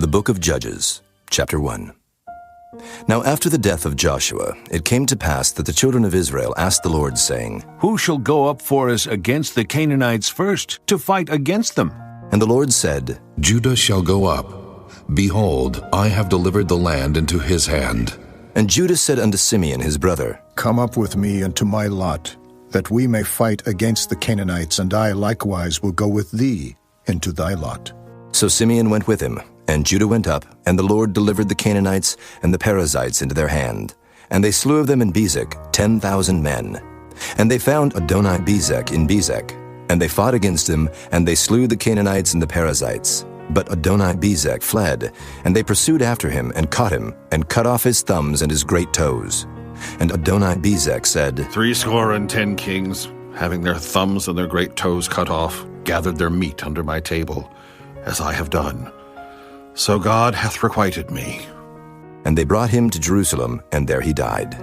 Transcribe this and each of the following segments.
The Book of Judges, Chapter 1. Now after the death of Joshua, it came to pass that the children of Israel asked the Lord, saying, Who shall go up for us against the Canaanites first, to fight against them? And the Lord said, Judah shall go up. Behold, I have delivered the land into his hand. And Judah said unto Simeon his brother, Come up with me unto my lot, that we may fight against the Canaanites, and I likewise will go with thee into thy lot. So Simeon went with him, and Judah went up, and the Lord delivered the Canaanites and the Perizzites into their hand. And they slew of them in Bezek 10,000 men. And they found Adoni-Bezek in Bezek. And they fought against him, and they slew the Canaanites and the Perizzites. But Adoni-Bezek fled, and they pursued after him, and caught him, and cut off his thumbs and his great toes. And Adoni-Bezek said, 70 kings, having their thumbs and their great toes cut off, gathered their meat under my table, as I have done. So God hath requited me. And they brought him to Jerusalem, and there he died.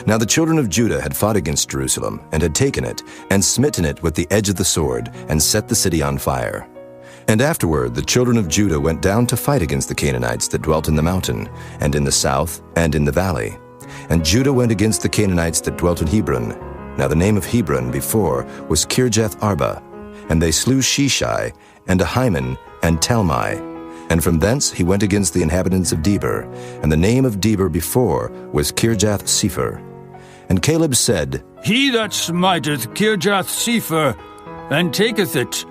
Now the children of Judah had fought against Jerusalem, and had taken it, and smitten it with the edge of the sword, and set the city on fire. And afterward the children of Judah went down to fight against the Canaanites that dwelt in the mountain, and in the south, and in the valley. And Judah went against the Canaanites that dwelt in Hebron. Now the name of Hebron before was Kirjath-Arba. And they slew Sheshai, and Ahiman, and Talmai. And from thence he went against the inhabitants of Debir, and the name of Debir before was Kirjath-Sepher. And Caleb said, He that smiteth Kirjath-Sepher, and taketh it,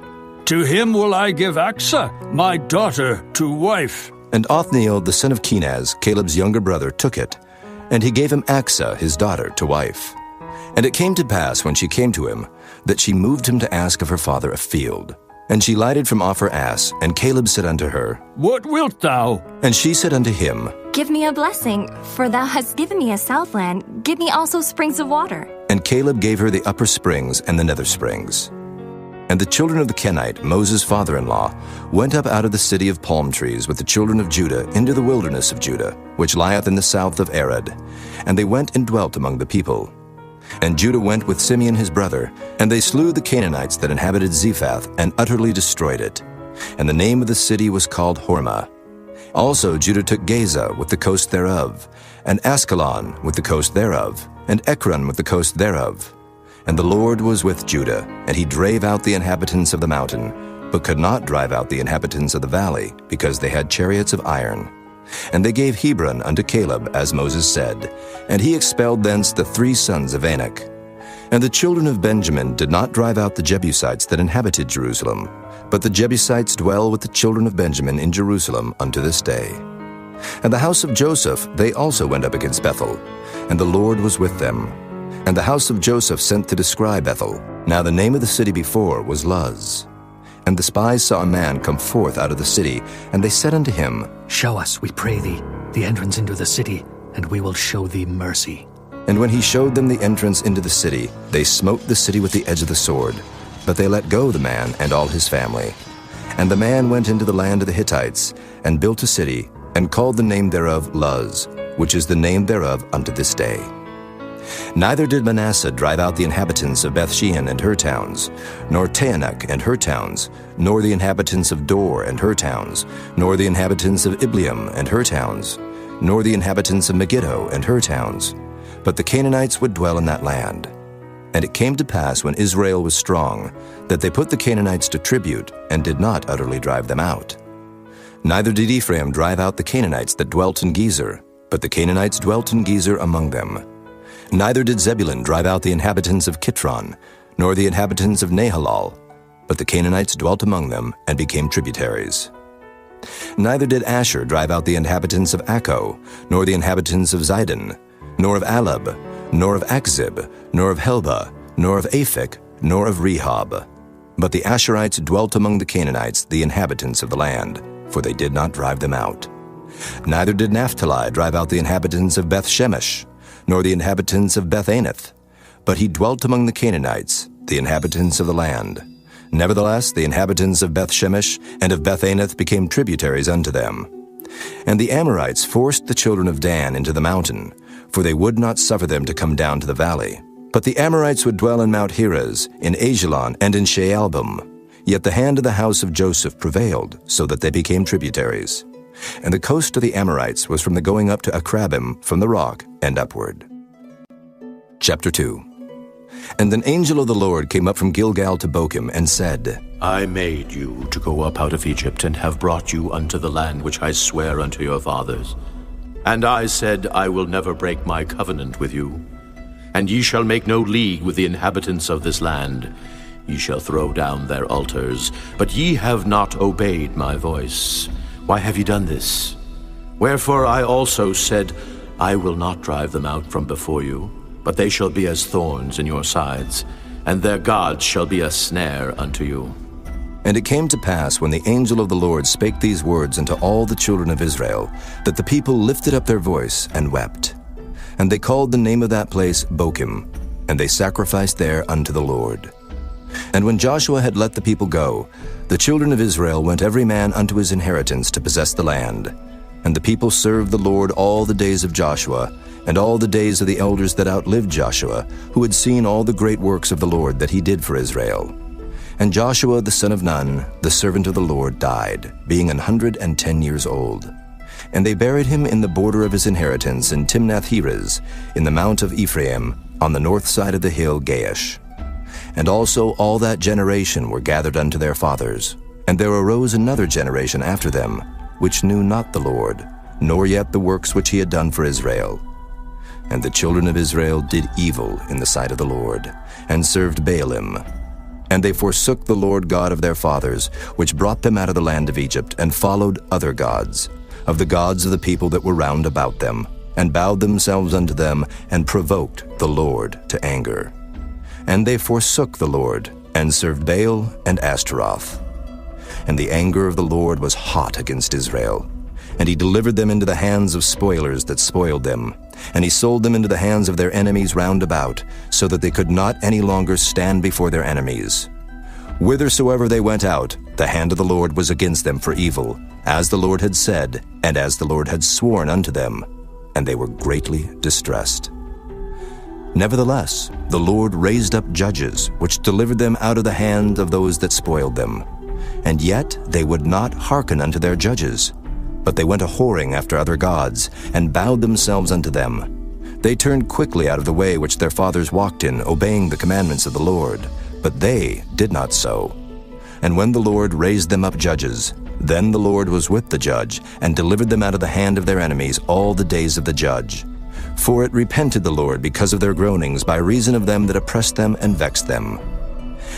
to him will I give Achsah, my daughter, to wife. And Othniel the son of Kenaz, Caleb's younger brother, took it, and he gave him Achsah his daughter to wife. And it came to pass, when she came to him, that she moved him to ask of her father a field. And she lighted from off her ass, and Caleb said unto her, What wilt thou? And she said unto him, Give me a blessing, for thou hast given me a southland. Give me also springs of water. And Caleb gave her the upper springs and the nether springs. And the children of the Kenite, Moses' father-in-law, went up out of the city of palm trees with the children of Judah into the wilderness of Judah, which lieth in the south of Arad. And they went and dwelt among the people. And Judah went with Simeon his brother, and they slew the Canaanites that inhabited Zephath, and utterly destroyed it. And the name of the city was called Hormah. Also Judah took Gaza with the coast thereof, and Askelon with the coast thereof, and Ekron with the coast thereof. And the Lord was with Judah, and he drave out the inhabitants of the mountain, but could not drive out the inhabitants of the valley, because they had chariots of iron. And they gave Hebron unto Caleb, as Moses said, and he expelled thence the 3 sons of Anak. And the children of Benjamin did not drive out the Jebusites that inhabited Jerusalem, but the Jebusites dwell with the children of Benjamin in Jerusalem unto this day. And the house of Joseph, they also went up against Bethel, and the Lord was with them. And the house of Joseph sent to descry Bethel. Now the name of the city before was Luz. And the spies saw a man come forth out of the city, and they said unto him, Show us, we pray thee, the entrance into the city, and we will show thee mercy. And when he showed them the entrance into the city, they smote the city with the edge of the sword. But they let go the man and all his family. And the man went into the land of the Hittites, and built a city, and called the name thereof Luz, which is the name thereof unto this day. Neither did Manasseh drive out the inhabitants of Bethshean and her towns, nor Taanach and her towns, nor the inhabitants of Dor and her towns, nor the inhabitants of Ibleam and her towns, nor the inhabitants of Megiddo and her towns. But the Canaanites would dwell in that land. And it came to pass, when Israel was strong, that they put the Canaanites to tribute, and did not utterly drive them out. Neither did Ephraim drive out the Canaanites that dwelt in Gezer, but the Canaanites dwelt in Gezer among them. Neither did Zebulun drive out the inhabitants of Kitron, nor the inhabitants of Nahalal, but the Canaanites dwelt among them, and became tributaries. Neither did Asher drive out the inhabitants of Akko, nor the inhabitants of Zidon, nor of Alab, nor of Akzib, nor of Helba, nor of Aphek, nor of Rehob. But the Asherites dwelt among the Canaanites, the inhabitants of the land, for they did not drive them out. Neither did Naphtali drive out the inhabitants of Beth-Shemesh, nor the inhabitants of Beth-Anath, but he dwelt among the Canaanites, the inhabitants of the land. Nevertheless, the inhabitants of Beth-Shemesh and of Beth-Anath became tributaries unto them. And the Amorites forced the children of Dan into the mountain, for they would not suffer them to come down to the valley. But the Amorites would dwell in Mount Heres, in Ajalon, and in Shaalbim. Yet the hand of the house of Joseph prevailed, so that they became tributaries. And the coast of the Amorites was from the going up to Akrabim from the rock and upward. Chapter 2. And an angel of the Lord came up from Gilgal to Bochim and said, I made you to go up out of Egypt, and have brought you unto the land which I swear unto your fathers. And I said, I will never break my covenant with you. And ye shall make no league with the inhabitants of this land. Ye shall throw down their altars, but ye have not obeyed my voice. Why have ye done this? Wherefore I also said, I will not drive them out from before you, but they shall be as thorns in your sides, and their gods shall be a snare unto you. And it came to pass, when the angel of the Lord spake these words unto all the children of Israel, that the people lifted up their voice and wept. And they called the name of that place Bochim, and they sacrificed there unto the Lord. And when Joshua had let the people go, the children of Israel went every man unto his inheritance to possess the land. And the people served the Lord all the days of Joshua, and all the days of the elders that outlived Joshua, who had seen all the great works of the Lord that he did for Israel. And Joshua the son of Nun, the servant of the Lord, died, being 110 years old. And they buried him in the border of his inheritance in Timnath-Heres, in the mount of Ephraim, on the north side of the hill Gaash. And also all that generation were gathered unto their fathers. And there arose another generation after them, which knew not the Lord, nor yet the works which he had done for Israel. And the children of Israel did evil in the sight of the Lord, and served Baalim. And they forsook the Lord God of their fathers, which brought them out of the land of Egypt, and followed other gods, of the gods of the people that were round about them, and bowed themselves unto them, and provoked the Lord to anger. And they forsook the Lord, and served Baal and Ashtaroth. And the anger of the Lord was hot against Israel. And he delivered them into the hands of spoilers that spoiled them. And he sold them into the hands of their enemies round about, so that they could not any longer stand before their enemies. Whithersoever they went out, the hand of the Lord was against them for evil, as the Lord had said, and as the Lord had sworn unto them. And they were greatly distressed. Nevertheless, the Lord raised up judges, which delivered them out of the hand of those that spoiled them. And yet they would not hearken unto their judges, but they went a-whoring after other gods, and bowed themselves unto them. They turned quickly out of the way which their fathers walked in, obeying the commandments of the Lord. But they did not so. And when the Lord raised them up judges, then the Lord was with the judge, and delivered them out of the hand of their enemies all the days of the judge. For it repented the Lord because of their groanings, by reason of them that oppressed them and vexed them.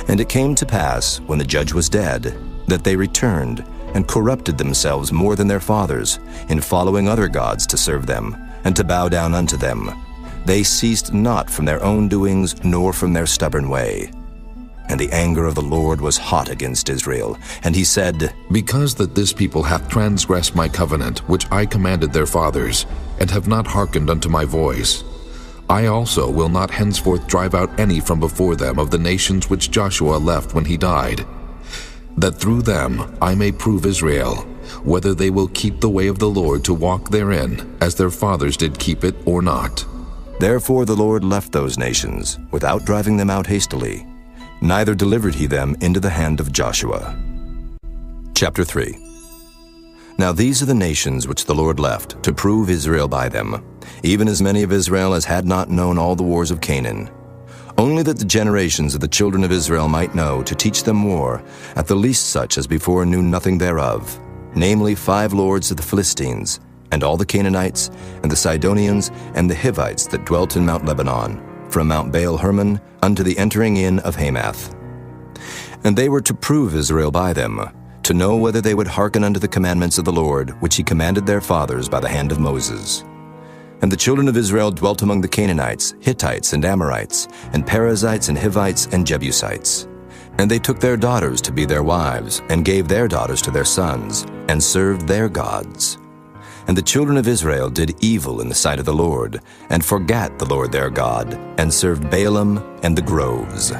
And it came to pass, when the judge was dead, that they returned, and corrupted themselves more than their fathers, in following other gods to serve them, and to bow down unto them. They ceased not from their own doings, nor from their stubborn way. And the anger of the Lord was hot against Israel. And he said, Because that this people hath transgressed my covenant, which I commanded their fathers, and have not hearkened unto my voice, I also will not henceforth drive out any from before them of the nations which Joshua left when he died, that through them I may prove Israel, whether they will keep the way of the Lord to walk therein, as their fathers did keep it, or not. Therefore the Lord left those nations, without driving them out hastily, neither delivered he them into the hand of Joshua. Chapter 3. Now these are the nations which the Lord left, to prove Israel by them, even as many of Israel as had not known all the wars of Canaan. Only that the generations of the children of Israel might know, to teach them war, at the least such as before knew nothing thereof, namely 5 lords of the Philistines, and all the Canaanites, and the Sidonians, and the Hivites that dwelt in Mount Lebanon, from Mount Baal-Hermon unto the entering in of Hamath. And they were to prove Israel by them, to know whether they would hearken unto the commandments of the Lord, which he commanded their fathers by the hand of Moses. And the children of Israel dwelt among the Canaanites, Hittites, and Amorites, and Perizzites, and Hivites, and Jebusites. And they took their daughters to be their wives, and gave their daughters to their sons, and served their gods. And the children of Israel did evil in the sight of the Lord, and forgat the Lord their God, and served Baalim and the groves.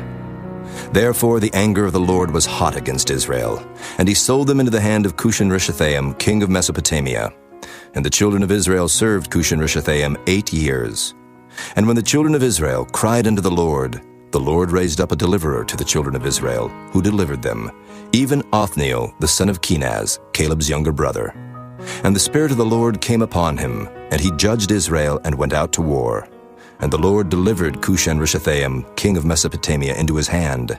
Therefore the anger of the Lord was hot against Israel, and he sold them into the hand of Cushan-Rishathaim, king of Mesopotamia. And the children of Israel served Cushan-Rishathaim 8 years. And when the children of Israel cried unto the Lord raised up a deliverer to the children of Israel, who delivered them, even Othniel the son of Kenaz, Caleb's younger brother. And the Spirit of the Lord came upon him, and he judged Israel and went out to war. And the Lord delivered Cushan-Rishathaim, king of Mesopotamia, into his hand,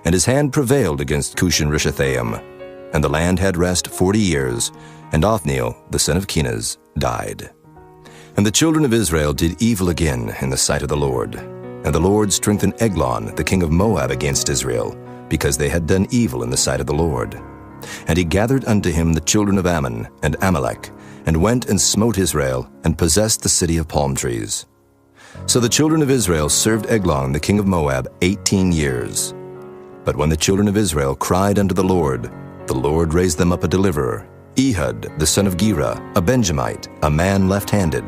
and his hand prevailed against Cushan-Rishathaim. And the land had rest 40 years, and Othniel, the son of Kenaz, died. And the children of Israel did evil again in the sight of the Lord. And the Lord strengthened Eglon, the king of Moab, against Israel, because they had done evil in the sight of the Lord. And he gathered unto him the children of Ammon and Amalek, and went and smote Israel, and possessed the city of palm trees. So the children of Israel served Eglon, the king of Moab, 18 years. But when the children of Israel cried unto the Lord raised them up a deliverer, Ehud, the son of Gera, a Benjamite, a man left-handed.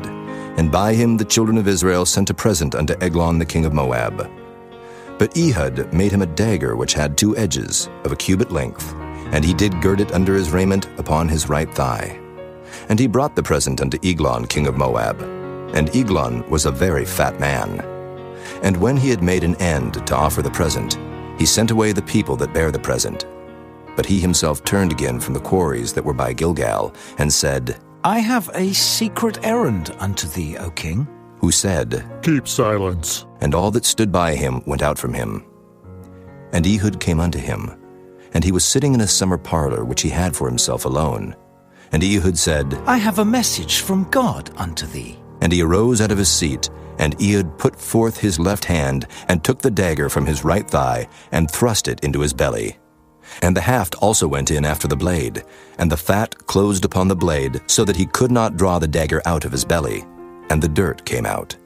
And by him the children of Israel sent a present unto Eglon, the king of Moab. But Ehud made him a dagger which had 2 edges, of a cubit length, and he did gird it under his raiment upon his right thigh. And he brought the present unto Eglon, king of Moab. And Eglon was a very fat man. And when he had made an end to offer the present, he sent away the people that bare the present. But he himself turned again from the quarries that were by Gilgal, and said, I have a secret errand unto thee, O king. Who said, Keep silence. And all that stood by him went out from him. And Ehud came unto him, and he was sitting in a summer parlor which he had for himself alone. And Ehud said, I have a message from God unto thee. And he arose out of his seat, and Ehud put forth his left hand, and took the dagger from his right thigh, and thrust it into his belly. And the haft also went in after the blade, and the fat closed upon the blade, so that he could not draw the dagger out of his belly, and the dirt came out.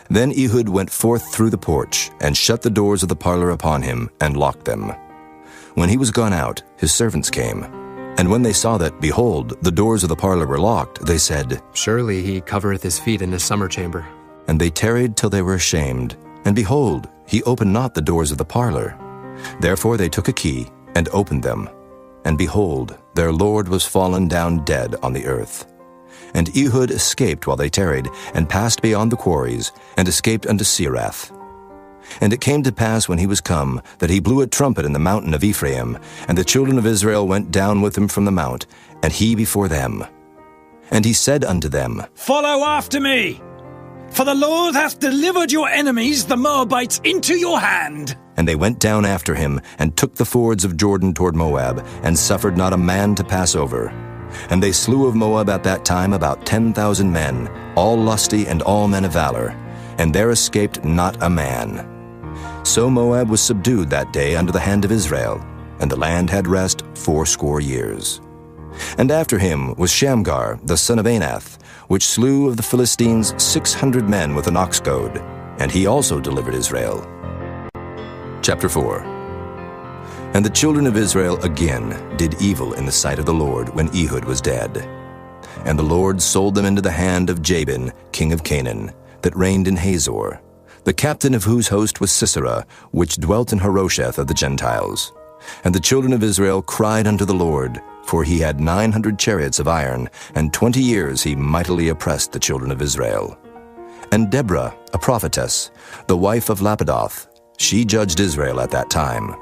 Then Ehud went forth through the porch, and shut the doors of the parlor upon him, and locked them. When he was gone out, his servants came. And when they saw that, behold, the doors of the parlor were locked, they said, Surely he covereth his feet in his summer chamber. And they tarried till they were ashamed. And behold, he opened not the doors of the parlor. Therefore they took a key, and opened them. And behold, their lord was fallen down dead on the earth. And Ehud escaped while they tarried, and passed beyond the quarries, and escaped unto Serath. And it came to pass when he was come, that he blew a trumpet in the mountain of Ephraim, and the children of Israel went down with him from the mount, and he before them. And he said unto them, Follow after me, for the Lord hath delivered your enemies, the Moabites, into your hand. And they went down after him, and took the fords of Jordan toward Moab, and suffered not a man to pass over. And they slew of Moab at that time about 10,000 men, all lusty and all men of valor, and there escaped not a man. So Moab was subdued that day under the hand of Israel, and the land had rest 80 years. And after him was Shamgar, the son of Anath, which slew of the Philistines 600 men with an ox goad, and he also delivered Israel. Chapter 4. And the children of Israel again did evil in the sight of the Lord when Ehud was dead. And the Lord sold them into the hand of Jabin, king of Canaan, that reigned in Hazor, the captain of whose host was Sisera, which dwelt in Harosheth of the Gentiles. And the children of Israel cried unto the Lord, for he had 900 chariots of iron, and 20 years he mightily oppressed the children of Israel. And Deborah, a prophetess, the wife of Lapidoth, she judged Israel at that time.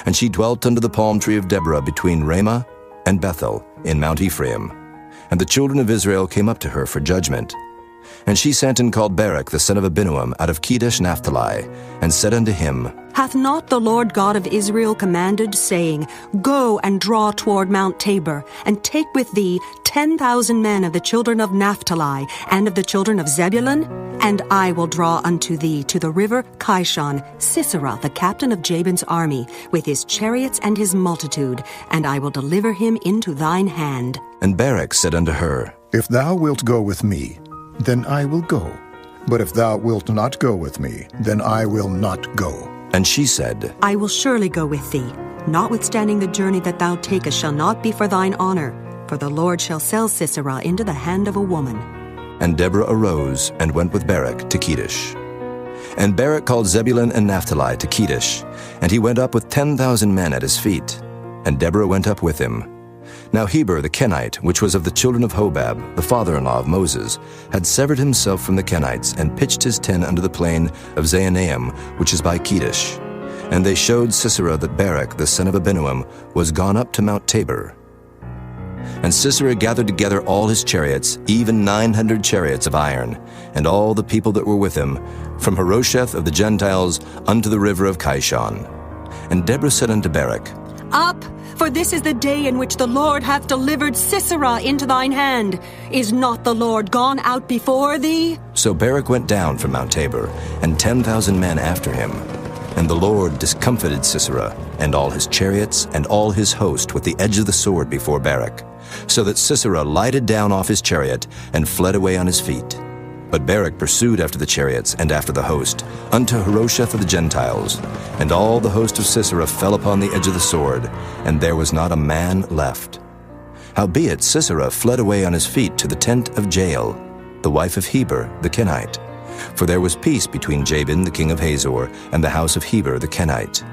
And she dwelt under the palm tree of Deborah between Ramah and Bethel in Mount Ephraim. And the children of Israel came up to her for judgment. And she sent and called Barak the son of Abinuam out of Kedesh Naphtali, and said unto him, Hath not the Lord God of Israel commanded, saying, Go and draw toward Mount Tabor, and take with thee 10,000 men of the children of Naphtali, and of the children of Zebulun? And I will draw unto thee to the river Kishon Sisera, the captain of Jabin's army, with his chariots and his multitude, and I will deliver him into thine hand. And Barak said unto her, If thou wilt go with me, then I will go. But if thou wilt not go with me, then I will not go. And she said, I will surely go with thee. Notwithstanding the journey that thou takest shall not be for thine honor, for the Lord shall sell Sisera into the hand of a woman. And Deborah arose and went with Barak to Kedesh. And Barak called Zebulun and Naphtali to Kedesh, and he went up with 10,000 men at his feet. And Deborah went up with him. Now Heber the Kenite, which was of the children of Hobab, the father-in-law of Moses, had severed himself from the Kenites, and pitched his tent under the plain of Zaanaim, which is by Kedesh. And they showed Sisera that Barak the son of Abinuam was gone up to Mount Tabor. And Sisera gathered together all his chariots, even 900 chariots of iron, and all the people that were with him, from Harosheth of the Gentiles unto the river of Kishon. And Deborah said unto Barak, Up, for this is the day in which the Lord hath delivered Sisera into thine hand. Is not the Lord gone out before thee? So Barak went down from Mount Tabor, and 10,000 men after him. And the Lord discomfited Sisera, and all his chariots, and all his host with the edge of the sword before Barak, so that Sisera lighted down off his chariot, and fled away on his feet. But Barak pursued after the chariots, and after the host, unto Harosheth of the Gentiles. And all the host of Sisera fell upon the edge of the sword, and there was not a man left. Howbeit Sisera fled away on his feet to the tent of Jael, the wife of Heber the Kenite. For there was peace between Jabin the king of Hazor and the house of Heber the Kenite.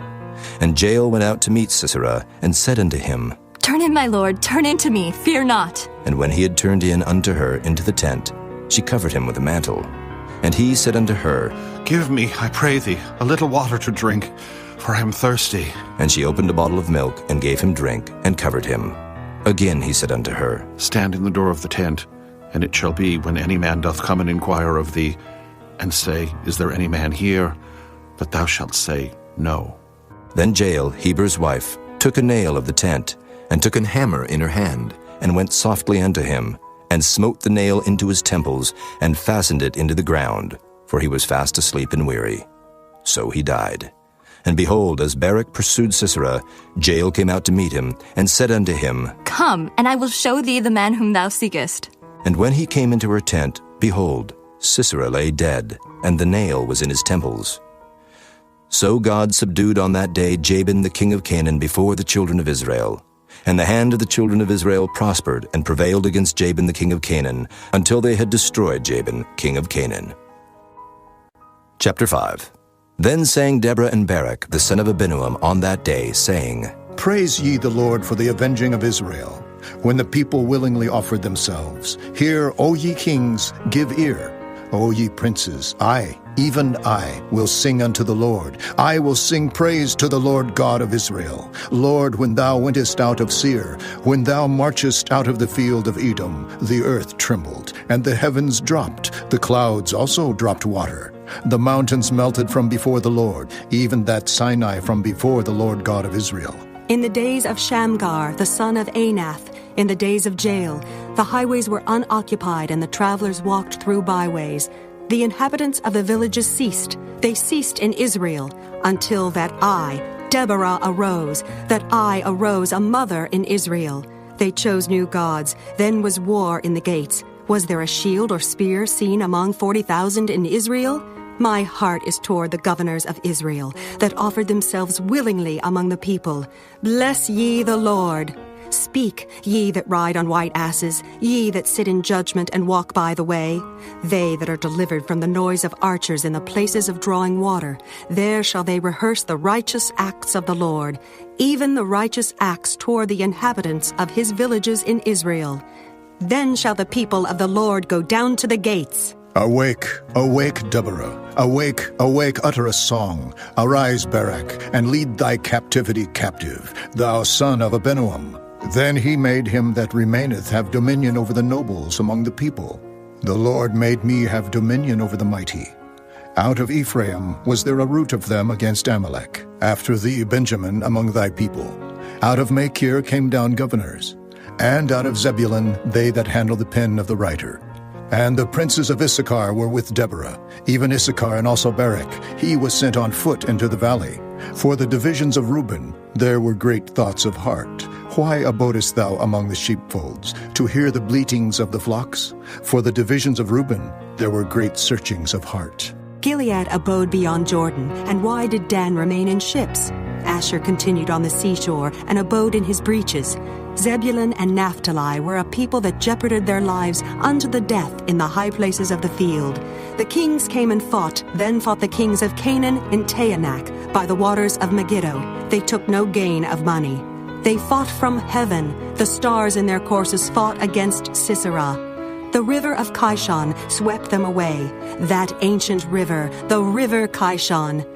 And Jael went out to meet Sisera, and said unto him, Turn in, my lord, turn in to me, fear not. And when he had turned in unto her into the tent, she covered him with a mantle. And he said unto her, Give me, I pray thee, a little water to drink, for I am thirsty. And she opened a bottle of milk, and gave him drink, and covered him. Again he said unto her, Stand in the door of the tent, and it shall be, when any man doth come and inquire of thee, and say, Is there any man here? That thou shalt say, No. Then Jael, Heber's wife, took a nail of the tent, and took an hammer in her hand, and went softly unto him, and smote the nail into his temples, and fastened it into the ground, for he was fast asleep and weary. So he died. And behold, as Barak pursued Sisera, Jael came out to meet him, and said unto him, Come, and I will show thee the man whom thou seekest. And when he came into her tent, behold, Sisera lay dead, and the nail was in his temples. So God subdued on that day Jabin the king of Canaan before the children of Israel. And the hand of the children of Israel prospered and prevailed against Jabin the king of Canaan, until they had destroyed Jabin king of Canaan. Chapter 5. Then sang Deborah and Barak the son of Abinoam on that day, saying, Praise ye the Lord for the avenging of Israel, when the people willingly offered themselves. Hear, O ye kings, give ear. O ye princes, I, even I, will sing unto the Lord. I will sing praise to the Lord God of Israel. Lord, when thou wentest out of Seir, when thou marchest out of the field of Edom, the earth trembled, and the heavens dropped, the clouds also dropped water. The mountains melted from before the Lord, even that Sinai from before the Lord God of Israel. In the days of Shamgar, the son of Anath, in the days of Jael, the highways were unoccupied, and the travelers walked through byways. The inhabitants of the villages ceased. They ceased in Israel, until that I, Deborah, arose, a mother in Israel. They chose new gods. Then was war in the gates. Was there a shield or spear seen among 40,000 in Israel? My heart is toward the governors of Israel, that offered themselves willingly among the people. Bless ye the Lord. Speak, ye that ride on white asses, ye that sit in judgment and walk by the way. They that are delivered from the noise of archers in the places of drawing water, there shall they rehearse the righteous acts of the Lord, even the righteous acts toward the inhabitants of his villages in Israel. Then shall the people of the Lord go down to the gates. Awake, awake, Deborah. Awake, awake, utter a song. Arise, Barak, and lead thy captivity captive, thou son of Abinoam. Then he made him that remaineth have dominion over the nobles among the people. The Lord made me have dominion over the mighty. Out of Ephraim was there a root of them against Amalek. After thee, Benjamin, among thy people. Out of Machir came down governors. And out of Zebulun they that handle the pen of the writer. And the princes of Issachar were with Deborah, even Issachar and also Barak. He was sent on foot into the valley. For the divisions of Reuben there were great thoughts of heart. Why abodest thou among the sheepfolds, to hear the bleatings of the flocks? For the divisions of Reuben there were great searchings of heart. Gilead abode beyond Jordan, and why did Dan remain in ships? Asher continued on the seashore, and abode in his breaches. Zebulun and Naphtali were a people that jeoparded their lives unto the death in the high places of the field. The kings came and fought, then fought the kings of Canaan in Taanach, by the waters of Megiddo. They took no gain of money. They fought from heaven. The stars in their courses fought against Sisera. The river of Kishon swept them away, that ancient river, the river Kishon.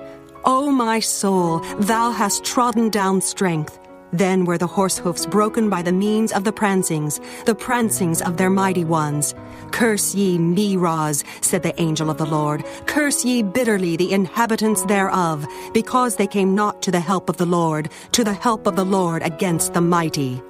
O my soul, thou hast trodden down strength. Then were the horse hoofs broken by the means of the prancings of their mighty ones. Curse ye Meroz, said the angel of the Lord. Curse ye bitterly the inhabitants thereof, because they came not to the help of the Lord against the mighty.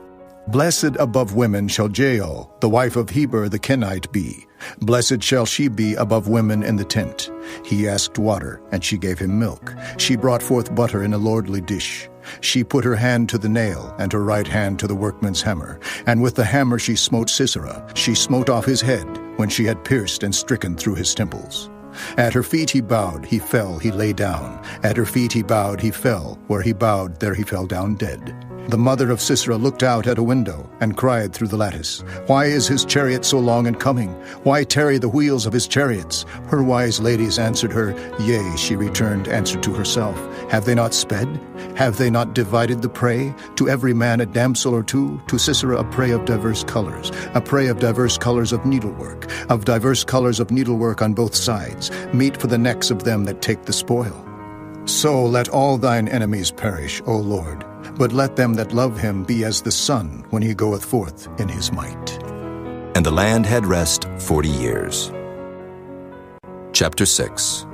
Blessed above women shall Jael, the wife of Heber the Kenite, be. Blessed shall she be above women in the tent. He asked water, and she gave him milk. She brought forth butter in a lordly dish. She put her hand to the nail, and her right hand to the workman's hammer. And with the hammer she smote Sisera. She smote off his head, when she had pierced and stricken through his temples. At her feet he bowed, he fell, he lay down. At her feet he bowed, he fell. Where he bowed, there he fell down dead. The mother of Sisera looked out at a window and cried through the lattice, Why is his chariot so long in coming? Why tarry the wheels of his chariots? Her wise ladies answered her, Yea, she returned answer to herself. Have they not sped? Have they not divided the prey? To every man a damsel or two, to Sisera a prey of diverse colors, a prey of diverse colors of needlework on both sides, meat for the necks of them that take the spoil. So let all thine enemies perish, O Lord, but let them that love him be as the sun when he goeth forth in his might. And the land had rest 40 years. Chapter 6.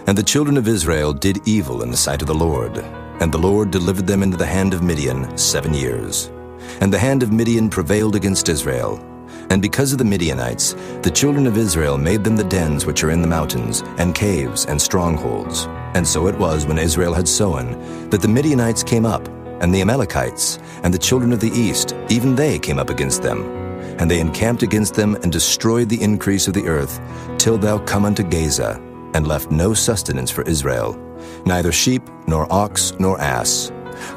And the children of Israel did evil in the sight of the Lord, and the Lord delivered them into the hand of Midian 7 years. And the hand of Midian prevailed against Israel. And because of the Midianites, the children of Israel made them the dens which are in the mountains, and caves, and strongholds. And so it was, when Israel had sown, that the Midianites came up, and the Amalekites, and the children of the east, even they came up against them. And they encamped against them, and destroyed the increase of the earth, till thou come unto Gaza, and left no sustenance for Israel, neither sheep, nor ox, nor ass.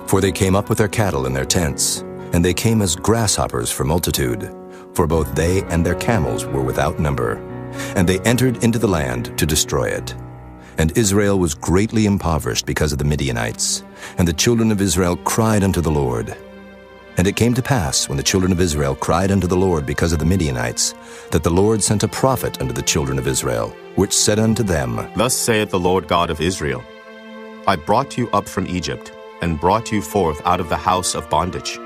For they came up with their cattle in their tents, and they came as grasshoppers for multitude. For both they and their camels were without number. And they entered into the land to destroy it. And Israel was greatly impoverished because of the Midianites. And the children of Israel cried unto the Lord. And it came to pass, when the children of Israel cried unto the Lord because of the Midianites, that the Lord sent a prophet unto the children of Israel, which said unto them, Thus saith the Lord God of Israel, I brought you up from Egypt, and brought you forth out of the house of bondage.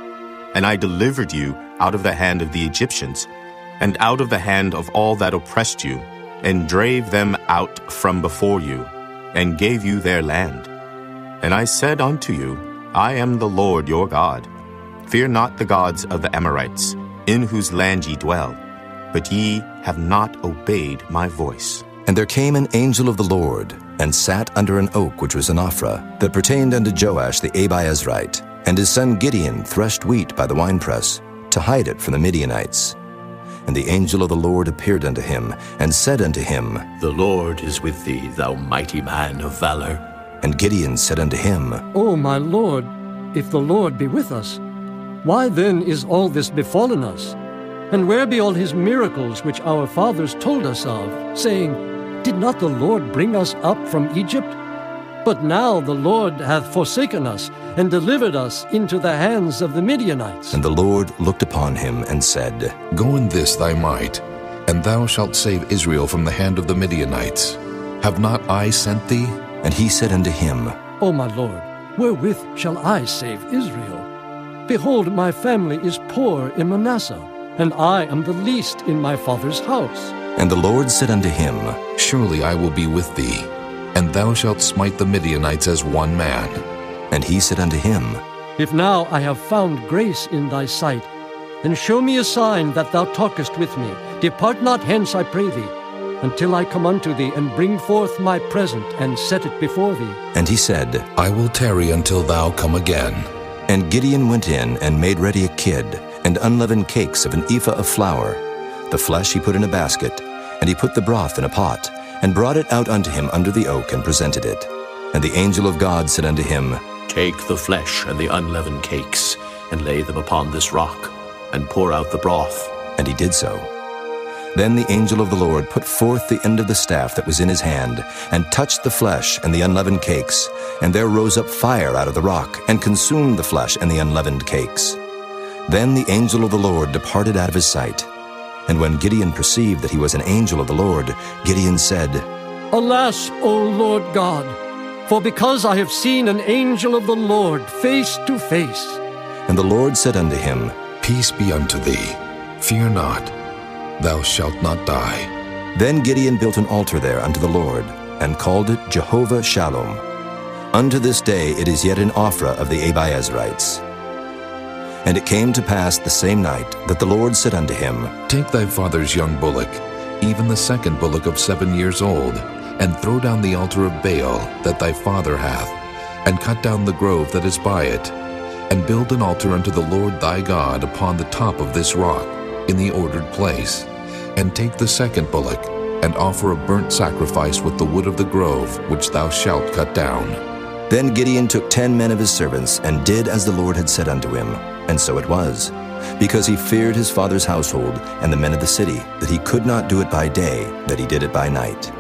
And I delivered you out of the hand of the Egyptians, and out of the hand of all that oppressed you, and drave them out from before you, and gave you their land. And I said unto you, I am the Lord your God. Fear not the gods of the Amorites, in whose land ye dwell, but ye have not obeyed my voice. And there came an angel of the Lord, and sat under an oak which was in Ophrah, that pertained unto Joash the Abiezrite. And his son Gideon threshed wheat by the winepress, to hide it from the Midianites. And the angel of the Lord appeared unto him, and said unto him, The Lord is with thee, thou mighty man of valor. And Gideon said unto him, O my Lord, if the Lord be with us, why then is all this befallen us? And where be all his miracles which our fathers told us of, saying, Did not the Lord bring us up from Egypt? But now the Lord hath forsaken us, and delivered us into the hands of the Midianites. And the Lord looked upon him, and said, Go in this thy might, and thou shalt save Israel from the hand of the Midianites. Have not I sent thee? And he said unto him, O my Lord, wherewith shall I save Israel? Behold, my family is poor in Manasseh, and I am the least in my father's house. And the Lord said unto him, Surely I will be with thee, and thou shalt smite the Midianites as one man. And he said unto him, If now I have found grace in thy sight, then show me a sign that thou talkest with me. Depart not hence, I pray thee, until I come unto thee, and bring forth my present, and set it before thee. And he said, I will tarry until thou come again. And Gideon went in, and made ready a kid, and unleavened cakes of an ephah of flour. The flesh he put in a basket, and he put the broth in a pot, and brought it out unto him under the oak, and presented it. And the angel of God said unto him, Take the flesh and the unleavened cakes, and lay them upon this rock, and pour out the broth. And he did so. Then the angel of the Lord put forth the end of the staff that was in his hand, and touched the flesh and the unleavened cakes, and there rose up fire out of the rock, and consumed the flesh and the unleavened cakes. Then the angel of the Lord departed out of his sight. And when Gideon perceived that he was an angel of the Lord, Gideon said, Alas, O Lord God, for because I have seen an angel of the Lord face to face, And the Lord said unto him, Peace be unto thee. Fear not. Thou shalt not die. Then Gideon built an altar there unto the Lord, and called it Jehovah Shalom. Unto this day it is yet in Ophrah of the Abiezrites. And it came to pass the same night that the Lord said unto him, Take thy father's young bullock, even the second bullock of 7 years old, and throw down the altar of Baal that thy father hath, and cut down the grove that is by it, and build an altar unto the Lord thy God upon the top of this rock, in the ordered place. And take the second bullock, and offer a burnt sacrifice with the wood of the grove which thou shalt cut down. Then Gideon took 10 men of his servants, and did as the Lord had said unto him. And so it was, because he feared his father's household and the men of the city, that he could not do it by day, that he did it by night.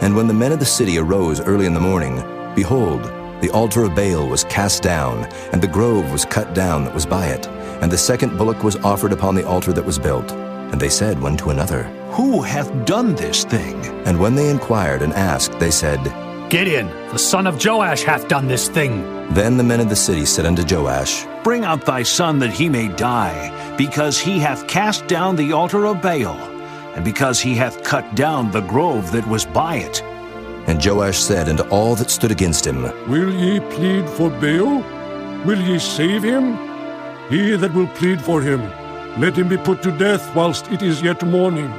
And when the men of the city arose early in the morning, behold, the altar of Baal was cast down, and the grove was cut down that was by it, and the second bullock was offered upon the altar that was built. And they said one to another, Who hath done this thing? And when they inquired and asked, they said, Gideon, the son of Joash, hath done this thing. Then the men of the city said unto Joash, Bring out thy son that he may die, because he hath cast down the altar of Baal, and because he hath cut down the grove that was by it. And Joash said unto all that stood against him, Will ye plead for Baal? Will ye save him? He that will plead for him, let him be put to death whilst it is yet morning.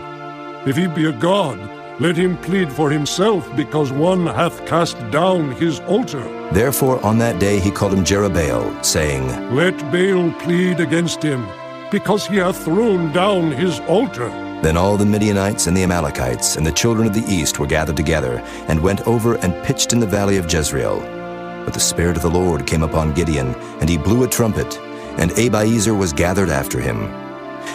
If he be a god, let him plead for himself, because one hath cast down his altar. Therefore on that day he called him Jerubbaal, saying, Let Baal plead against him, because he hath thrown down his altar. Then all the Midianites and the Amalekites and the children of the east were gathered together, and went over and pitched in the valley of Jezreel. But the Spirit of the Lord came upon Gideon, and he blew a trumpet, and Abiezer was gathered after him.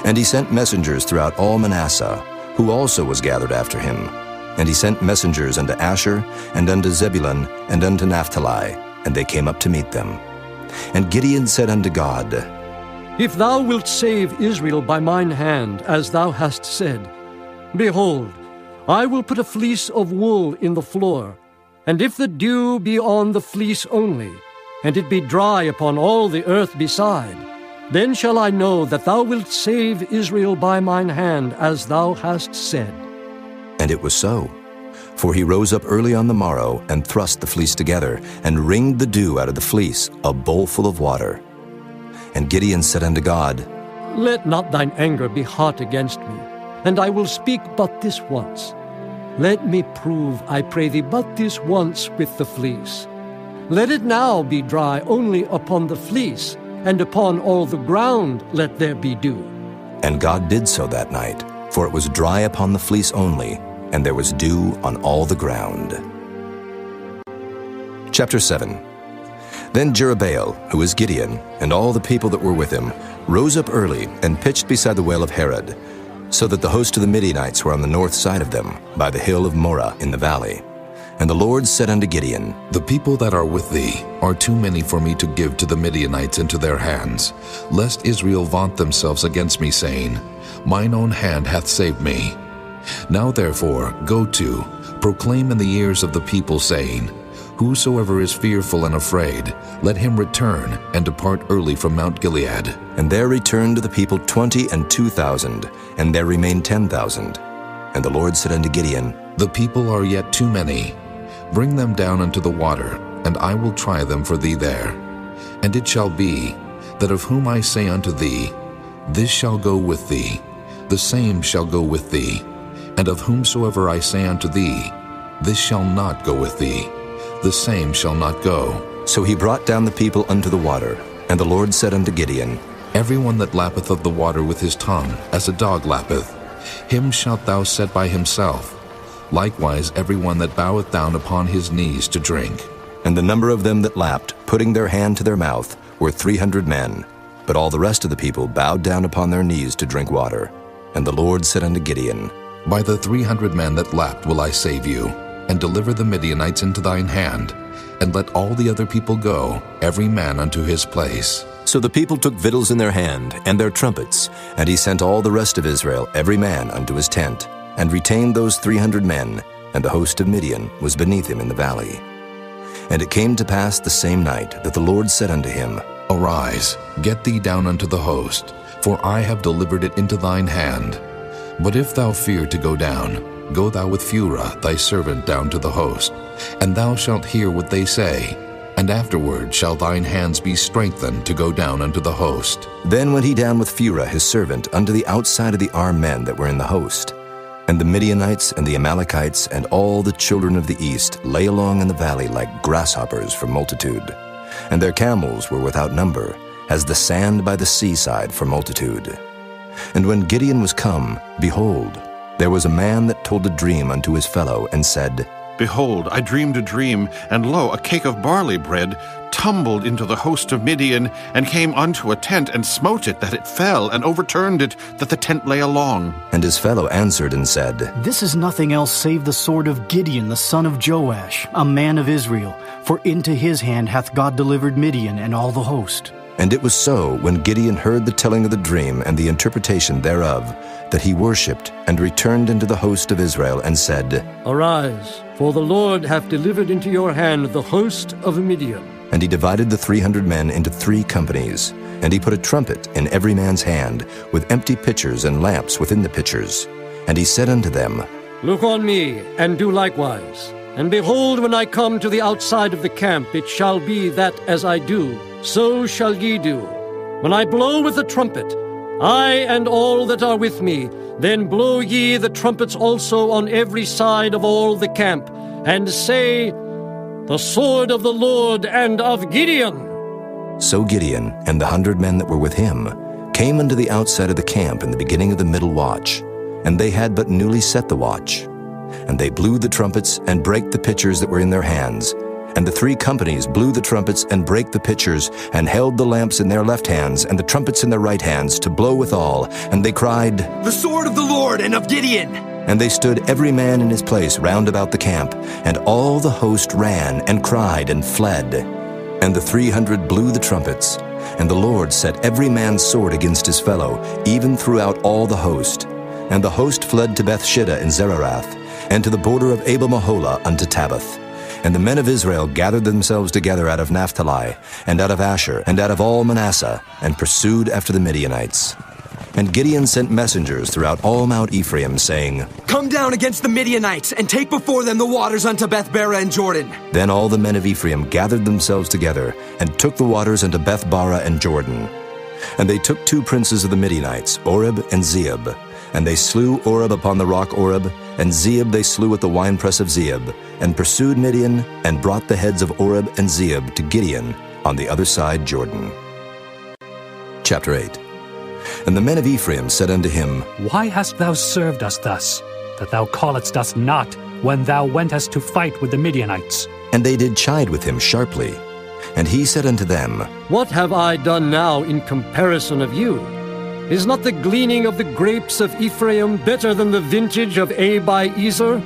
And he sent messengers throughout all Manasseh, who also was gathered after him. And he sent messengers unto Asher, and unto Zebulun, and unto Naphtali, and they came up to meet them. And Gideon said unto God, If thou wilt save Israel by mine hand, as thou hast said, behold, I will put a fleece of wool in the floor, and if the dew be on the fleece only, and it be dry upon all the earth beside, then shall I know that thou wilt save Israel by mine hand, as thou hast said. And it was so. For he rose up early on the morrow, and thrust the fleece together, and wringed the dew out of the fleece, a bowl full of water. And Gideon said unto God, Let not thine anger be hot against me, and I will speak but this once. Let me prove, I pray thee, but this once with the fleece. Let it now be dry only upon the fleece, and upon all the ground let there be dew. And God did so that night, for it was dry upon the fleece only, and there was dew on all the ground. Chapter 7. Then Jerubbaal, who is Gideon, and all the people that were with him, rose up early, and pitched beside the well of Harod, so that the host of the Midianites were on the north side of them, by the hill of Moreh in the valley. And the Lord said unto Gideon, The people that are with thee are too many for me to give to the Midianites into their hands, lest Israel vaunt themselves against me, saying, Mine own hand hath saved me. Now therefore go to, proclaim in the ears of the people, saying, Whosoever is fearful and afraid, let him return and depart early from Mount Gilead. And there returned to the people 22,000, and there remained 10,000. And the Lord said unto Gideon, The people are yet too many. Bring them down unto the water, and I will try them for thee there. And it shall be, that of whom I say unto thee, This shall go with thee, the same shall go with thee. And of whomsoever I say unto thee, This shall not go with thee, the same shall not go. So he brought down the people unto the water. And the Lord said unto Gideon, Every one that lappeth of the water with his tongue, as a dog lappeth, him shalt thou set by himself. Likewise every one that boweth down upon his knees to drink. And the number of them that lapped, putting their hand to their mouth, were 300 men. But all the rest of the people bowed down upon their knees to drink water. And the Lord said unto Gideon, By the 300 men that lapped will I save you, and deliver the Midianites into thine hand, and let all the other people go, every man unto his place. So the people took victuals in their hand, and their trumpets, and he sent all the rest of Israel, every man unto his tent, and retained those 300 men, and the host of Midian was beneath him in the valley. And it came to pass the same night that the Lord said unto him, Arise, get thee down unto the host, for I have delivered it into thine hand. But if thou fear to go down, go thou with Phurah thy servant down to the host, and thou shalt hear what they say, and afterward shall thine hands be strengthened to go down unto the host. Then went he down with Phurah his servant unto the outside of the armed men that were in the host. And the Midianites and the Amalekites and all the children of the east lay along in the valley like grasshoppers for multitude. And their camels were without number, as the sand by the seaside for multitude. And when Gideon was come, behold, there was a man that told a dream unto his fellow, and said, Behold, I dreamed a dream, and lo, a cake of barley bread tumbled into the host of Midian, and came unto a tent, and smote it, that it fell, and overturned it, that the tent lay along. And his fellow answered and said, This is nothing else save the sword of Gideon the son of Joash, a man of Israel, for into his hand hath God delivered Midian and all the host. And it was so, when Gideon heard the telling of the dream and the interpretation thereof, that he worshipped, and returned into the host of Israel, and said, Arise, for the Lord hath delivered into your hand the host of Midian. And he divided the 300 men into 3 companies, and he put a trumpet in every man's hand, with empty pitchers and lamps within the pitchers. And he said unto them, Look on me, and do likewise. And behold, when I come to the outside of the camp, it shall be that as I do, so shall ye do. When I blow with the trumpet, I and all that are with me, then blow ye the trumpets also on every side of all the camp, and say, The sword of the Lord and of Gideon. So Gideon and the 100 men that were with him came unto the outside of the camp in the beginning of the middle watch, and they had but newly set the watch. And they blew the trumpets, and brake the pitchers that were in their hands. And the 3 companies blew the trumpets, and brake the pitchers, and held the lamps in their left hands, and the trumpets in their right hands, to blow withal. And they cried, The sword of the Lord and of Gideon! And they stood every man in his place round about the camp, and all the host ran, and cried, and fled. And the 300 blew the trumpets, and the Lord set every man's sword against his fellow, even throughout all the host. And the host fled to Bethshida in Zererath, and to the border of Abel-Meholah unto Tabbath. And the men of Israel gathered themselves together out of Naphtali, and out of Asher, and out of all Manasseh, and pursued after the Midianites. And Gideon sent messengers throughout all Mount Ephraim, saying, Come down against the Midianites, and take before them the waters unto Beth-bara and Jordan. Then all the men of Ephraim gathered themselves together, and took the waters unto Beth-bara and Jordan. And they took 2 princes of the Midianites, Oreb and Zeeb. And they slew Oreb upon the rock Oreb, and Zeeb they slew at the winepress of Zeeb, and pursued Midian, and brought the heads of Oreb and Zeeb to Gideon on the other side Jordan. Chapter 8. And the men of Ephraim said unto him, Why hast thou served us thus, that thou calledst us not when thou wentest to fight with the Midianites? And they did chide with him sharply. And he said unto them, What have I done now in comparison of you? Is not the gleaning of the grapes of Ephraim better than the vintage of Abiezer?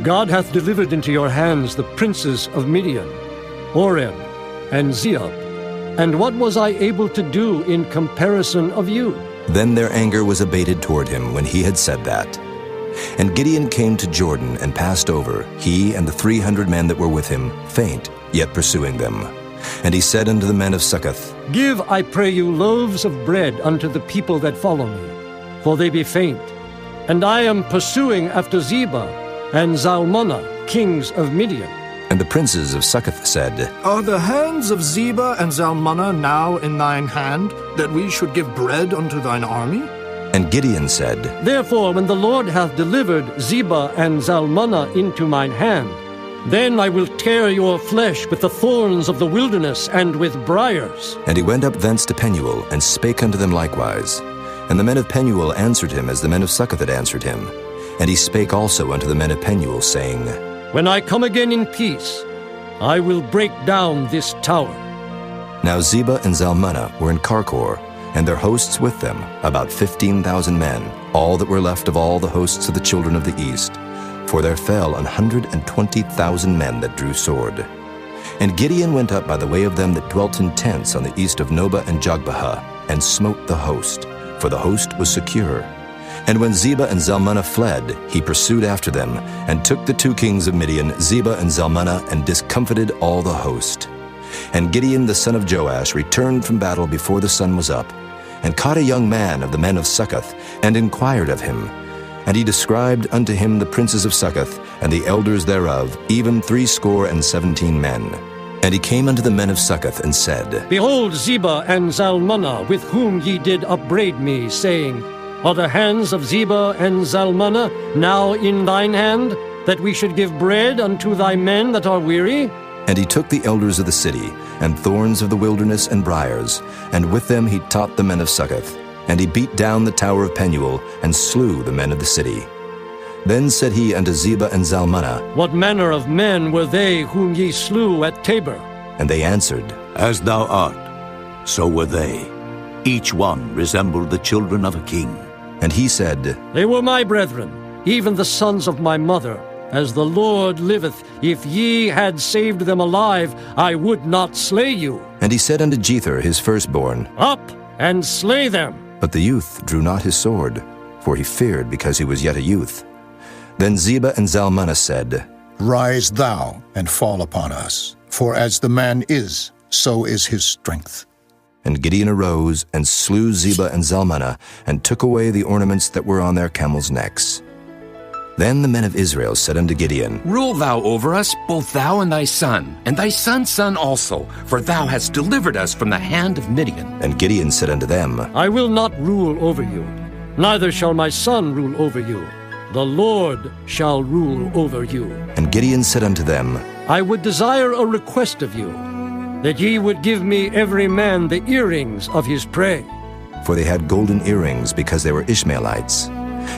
God hath delivered into your hands the princes of Midian, Oreb and Zeeb. And what was I able to do in comparison of you? Then their anger was abated toward him when he had said that. And Gideon came to Jordan and passed over, he and the 300 men that were with him, faint, yet pursuing them. And he said unto the men of Succoth, Give, I pray you, loaves of bread unto the people that follow me, for they be faint. And I am pursuing after Zebah and Zalmunna, kings of Midian. And the princes of Succoth said, Are the hands of Zebah and Zalmunna now in thine hand, that we should give bread unto thine army? And Gideon said, Therefore, when the Lord hath delivered Zebah and Zalmunna into mine hand, then I will tear your flesh with the thorns of the wilderness and with briars. And he went up thence to Penuel, and spake unto them likewise. And the men of Penuel answered him as the men of Succoth had answered him. And he spake also unto the men of Penuel, saying, When I come again in peace, I will break down this tower. Now Zebah and Zalmunna were in Karkor, and their hosts with them, about 15,000 men, all that were left of all the hosts of the children of the east. For there fell 120,000 men that drew sword. And Gideon went up by the way of them that dwelt in tents on the east of Nobah and Jogbehah, and smote the host, for the host was secure. And when Zebah and Zalmunna fled, he pursued after them, and took the 2 kings of Midian, Zebah and Zalmunna, and discomfited all the host. And Gideon the son of Joash returned from battle before the sun was up, and caught a young man of the men of Succoth, and inquired of him. And he described unto him the princes of Succoth, and the elders thereof, even 70 men. And he came unto the men of Succoth, and said, Behold Zebah and Zalmunna, with whom ye did upbraid me, saying, Are the hands of Zebah and Zalmunna now in thine hand, that we should give bread unto thy men that are weary? And he took the elders of the city, and thorns of the wilderness and briars, and with them he taught the men of Succoth. And he beat down the tower of Penuel, and slew the men of the city. Then said he unto Zebah and Zalmunna, What manner of men were they whom ye slew at Tabor? And they answered, As thou art, so were they. Each one resembled the children of a king. And he said, They were my brethren, even the sons of my mother. As the Lord liveth, if ye had saved them alive, I would not slay you. And he said unto Jether his firstborn, Up and slay them. But the youth drew not his sword, for he feared because he was yet a youth. Then Zebah and Zalmunna said, Rise thou and fall upon us, for as the man is, so is his strength. And Gideon arose and slew Zebah and Zalmunna, and took away the ornaments that were on their camels' necks. Then the men of Israel said unto Gideon, Rule thou over us, both thou and thy son, and thy son's son also, for thou hast delivered us from the hand of Midian. And Gideon said unto them, I will not rule over you, neither shall my son rule over you. The Lord shall rule over you. And Gideon said unto them, I would desire a request of you, that ye would give me every man the earrings of his prey. For they had golden earrings, because they were Ishmaelites.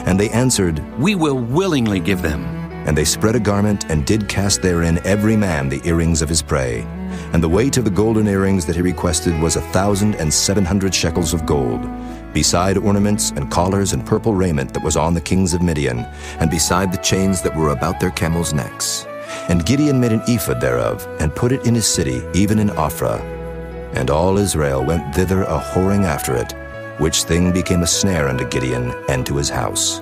And they answered, We will willingly give them. And they spread a garment, and did cast therein every man the earrings of his prey. And the weight of the golden earrings that he requested was 1,700 shekels of gold, beside ornaments and collars and purple raiment that was on the kings of Midian, and beside the chains that were about their camels' necks. And Gideon made an ephod thereof, and put it in his city, even in Ophrah. And all Israel went thither a whoring after it, which thing became a snare unto Gideon and to his house.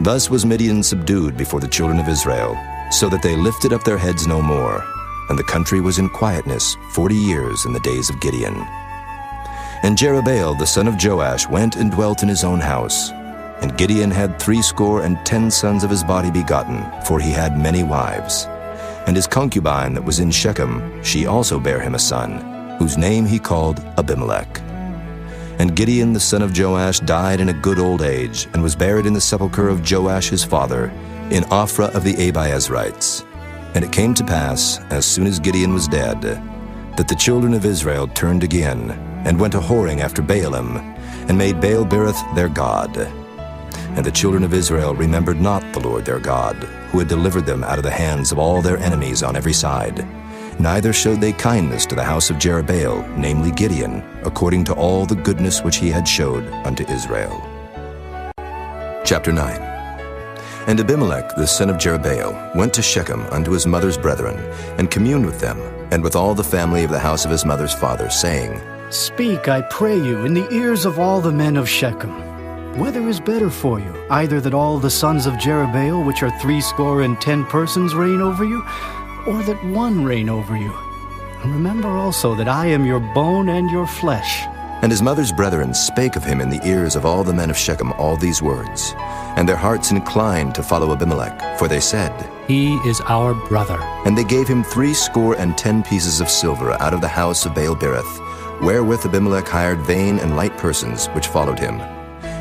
Thus was Midian subdued before the children of Israel, so that they lifted up their heads no more, and the country was in quietness 40 years in the days of Gideon. And Jerubbaal the son of Joash went and dwelt in his own house. And Gideon had 70 sons of his body begotten, for he had many wives. And his concubine that was in Shechem, she also bare him a son, whose name he called Abimelech. And Gideon the son of Joash died in a good old age, and was buried in the sepulchre of Joash his father, in Ophrah of the Abiezrites. And it came to pass, as soon as Gideon was dead, that the children of Israel turned again, and went a whoring after Baalim, and made Baal-berith their god. And the children of Israel remembered not the Lord their God, who had delivered them out of the hands of all their enemies on every side. Neither showed they kindness to the house of Jerubbaal, namely Gideon, according to all the goodness which he had showed unto Israel. Chapter 9. And Abimelech the son of Jerubbaal went to Shechem unto his mother's brethren, and communed with them, and with all the family of the house of his mother's father, saying, Speak, I pray you, in the ears of all the men of Shechem. Whether is better for you, either that all the sons of Jerubbaal, which are 70 persons, reign over you, or that one reign over you? And remember also that I am your bone and your flesh. And his mother's brethren spake of him in the ears of all the men of Shechem all these words. And their hearts inclined to follow Abimelech, for they said, He is our brother. And they gave him 70 pieces of silver out of the house of Baal-berith, wherewith Abimelech hired vain and light persons which followed him.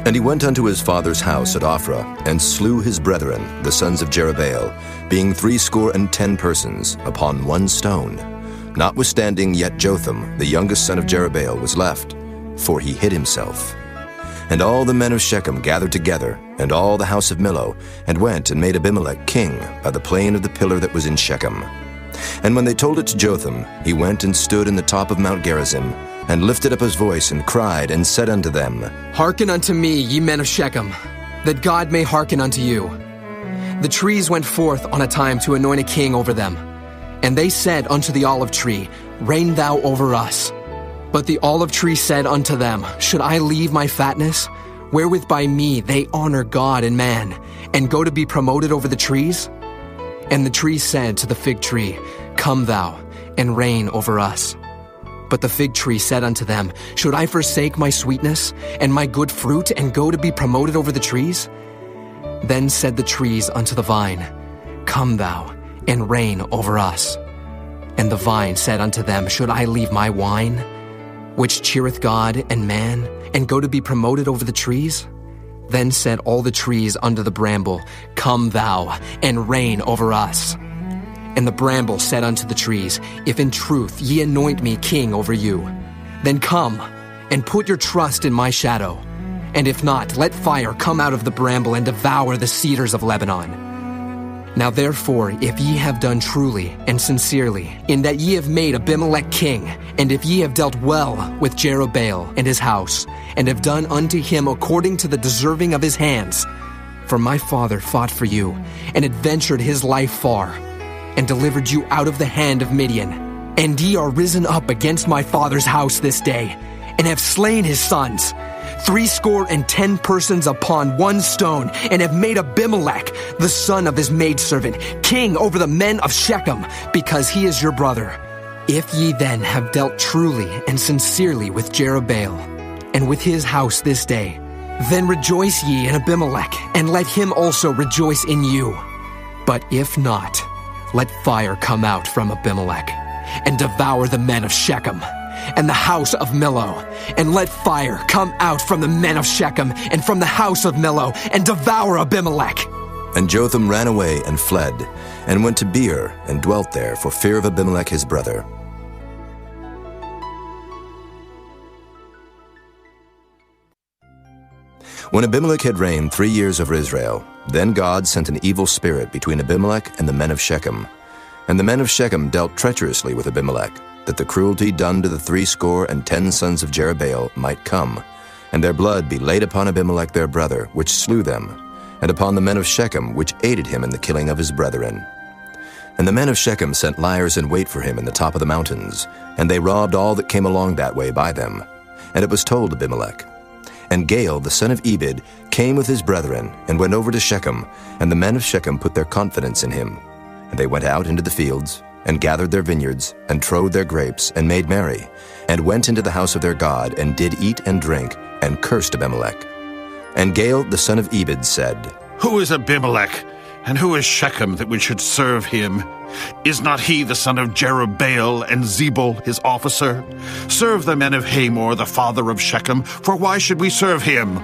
And he went unto his father's house at Ophrah, and slew his brethren, the sons of Jerubbaal, being 70 persons, upon one stone. Notwithstanding yet Jotham, the youngest son of Jerubbaal, was left, for he hid himself. And all the men of Shechem gathered together, and all the house of Millo, and went and made Abimelech king by the plain of the pillar that was in Shechem. And when they told it to Jotham, he went and stood in the top of Mount Gerizim, and lifted up his voice, and cried, and said unto them, Hearken unto me, ye men of Shechem, that God may hearken unto you. The trees went forth on a time to anoint a king over them. And they said unto the olive tree, Reign thou over us. But the olive tree said unto them, Should I leave my fatness, wherewith by me they honor God and man, and go to be promoted over the trees? And the tree said to the fig tree, Come thou, and reign over us. But the fig tree said unto them, Should I forsake my sweetness and my good fruit, and go to be promoted over the trees? Then said the trees unto the vine, Come thou, and reign over us. And the vine said unto them, Should I leave my wine, which cheereth God and man, and go to be promoted over the trees? Then said all the trees unto the bramble, Come thou, and reign over us. And the bramble said unto the trees, If in truth ye anoint me king over you, then come, and put your trust in my shadow. And if not, let fire come out of the bramble, and devour the cedars of Lebanon. Now therefore, if ye have done truly and sincerely, in that ye have made Abimelech king, and if ye have dealt well with Jerubbaal and his house, and have done unto him according to the deserving of his hands, for my father fought for you, and adventured his life far, and delivered you out of the hand of Midian, and ye are risen up against my father's house this day, and have slain his sons, 70 persons upon one stone, and have made Abimelech, the son of his maidservant, king over the men of Shechem, because he is your brother. If ye then have dealt truly and sincerely with Jerubbaal, and with his house this day, then rejoice ye in Abimelech, and let him also rejoice in you. But if not, let fire come out from Abimelech, and devour the men of Shechem, and the house of Millo, and let fire come out from the men of Shechem, and from the house of Millo, and devour Abimelech. And Jotham ran away and fled, and went to Beer, and dwelt there for fear of Abimelech his brother. When Abimelech had reigned 3 years over Israel, then God sent an evil spirit between Abimelech and the men of Shechem. And the men of Shechem dealt treacherously with Abimelech, that the cruelty done to the 70 sons of Jerubbaal might come, and their blood be laid upon Abimelech their brother, which slew them, and upon the men of Shechem, which aided him in the killing of his brethren. And the men of Shechem sent liers in wait for him in the top of the mountains, and they robbed all that came along that way by them. And it was told Abimelech. And Gaal, the son of Ebed, came with his brethren, and went over to Shechem, and the men of Shechem put their confidence in him. And they went out into the fields, and gathered their vineyards, and trode their grapes, and made merry, and went into the house of their God, and did eat and drink, and cursed Abimelech. And Gaal, the son of Ebed, said, Who is Abimelech, and who is Shechem, that we should serve him? Is not he the son of Jerubbaal, and Zebul his officer? Serve the men of Hamor, the father of Shechem, for why should we serve him?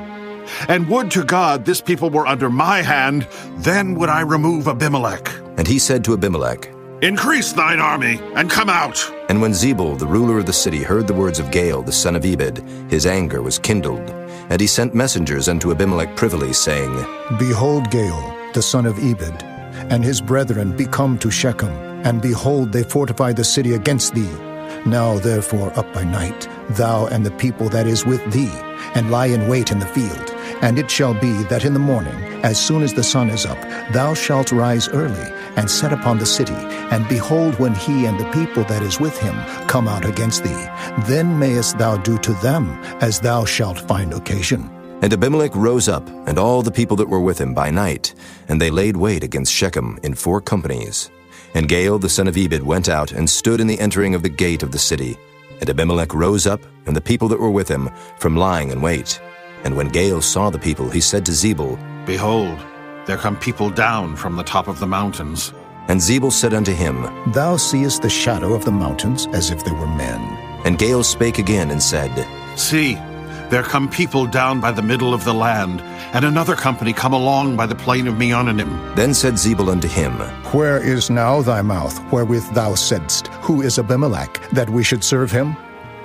And would to God this people were under my hand, then would I remove Abimelech. And he said to Abimelech, Increase thine army, and come out. And when Zebul, the ruler of the city, heard the words of Gaal, the son of Ebed, his anger was kindled. And he sent messengers unto Abimelech privily, saying, Behold, Gaal, the son of Ebed, and his brethren be come to Shechem, and behold, they fortify the city against thee. Now therefore up by night, thou and the people that is with thee, and lie in wait in the field. And it shall be that in the morning, as soon as the sun is up, thou shalt rise early, and set upon the city, and behold, when he and the people that is with him come out against thee, then mayest thou do to them as thou shalt find occasion. And Abimelech rose up, and all the people that were with him by night, and they laid wait against Shechem in 4 companies. And Gaal the son of Ebed went out, and stood in the entering of the gate of the city. And Abimelech rose up, and the people that were with him, from lying in wait. And when Gaal saw the people, he said to Zebul, Behold, there come people down from the top of the mountains. And Zebul said unto him, Thou seest the shadow of the mountains as if they were men. And Gaal spake again and said, See, there come people down by the middle of the land, and another company come along by the plain of Meonanim. Then said Zebul unto him, Where is now thy mouth, wherewith thou saidst, Who is Abimelech, that we should serve him?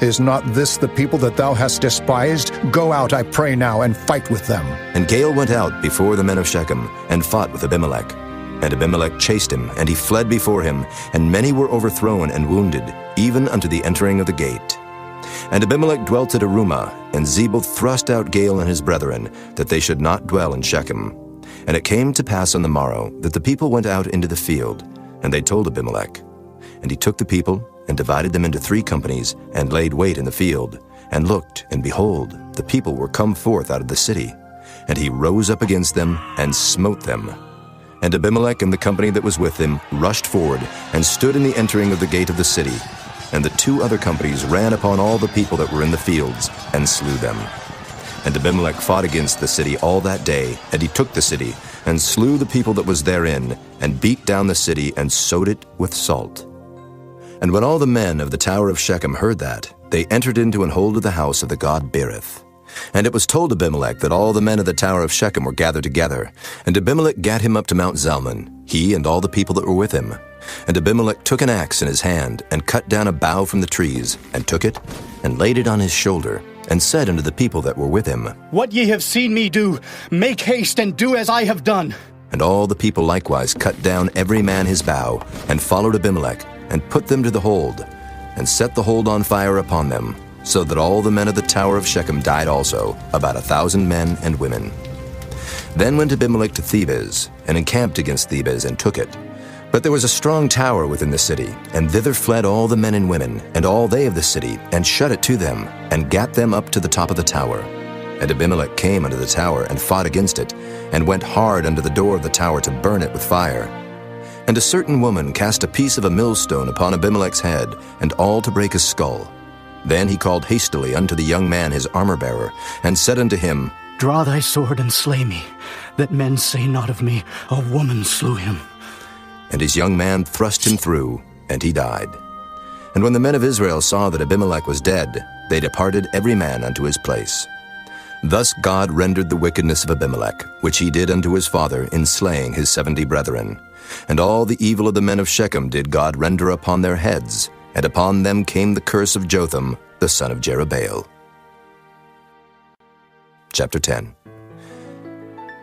Is not this the people that thou hast despised? Go out, I pray now, and fight with them. And Gaal went out before the men of Shechem, and fought with Abimelech. And Abimelech chased him, and he fled before him, and many were overthrown and wounded, even unto the entering of the gate. And Abimelech dwelt at Arumah, and Zebul thrust out Gaal and his brethren, that they should not dwell in Shechem. And it came to pass on the morrow, that the people went out into the field, and they told Abimelech. And he took the people, and divided them into 3 companies, and laid wait in the field, and looked, and behold, the people were come forth out of the city. And he rose up against them, and smote them. And Abimelech and the company that was with him rushed forward and stood in the entering of the gate of the city. And the 2 other companies ran upon all the people that were in the fields and slew them. And Abimelech fought against the city all that day, and he took the city, and slew the people that was therein, and beat down the city, and sowed it with salt. And when all the men of the tower of Shechem heard that, they entered into and hold of the house of the god Berith. And it was told Abimelech that all the men of the tower of Shechem were gathered together. And Abimelech gat him up to Mount Zalmon, he and all the people that were with him. And Abimelech took an axe in his hand, and cut down a bough from the trees, and took it, and laid it on his shoulder, and said unto the people that were with him, What ye have seen me do, make haste and do as I have done. And all the people likewise cut down every man his bough, and followed Abimelech, and put them to the hold, and set the hold on fire upon them, so that all the men of the tower of Shechem died also, about 1,000 men and women. Then went Abimelech to Thebez, and encamped against Thebez, and took it. But there was a strong tower within the city, and thither fled all the men and women, and all they of the city, and shut it to them, and gat them up to the top of the tower. And Abimelech came unto the tower, and fought against it, and went hard unto the door of the tower to burn it with fire. And a certain woman cast a piece of a millstone upon Abimelech's head, and all to break his skull. Then he called hastily unto the young man his armor-bearer, and said unto him, Draw thy sword and slay me, that men say not of me, A woman slew him. And his young man thrust him through, and he died. And when the men of Israel saw that Abimelech was dead, they departed every man unto his place. Thus God rendered the wickedness of Abimelech, which he did unto his father in slaying his 70 brethren. And all the evil of the men of Shechem did God render upon their heads, and upon them came the curse of Jotham, the son of Jerubbaal. Chapter 10.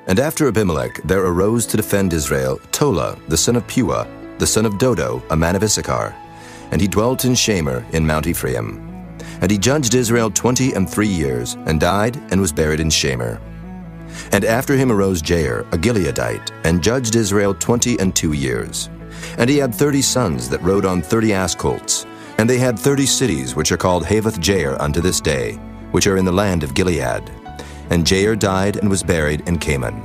And after Abimelech there arose to defend Israel Tola, the son of Puah, the son of Dodo, a man of Issachar. And he dwelt in Shamir in Mount Ephraim. And he judged Israel 23 years, and died, and was buried in Shamir. And after him arose Jair, a Gileadite, and judged Israel 22 years. And he had 30 sons that rode on 30 ass colts. And they had 30 cities, which are called Havoth Jair unto this day, which are in the land of Gilead. And Jair died and was buried in Canaan.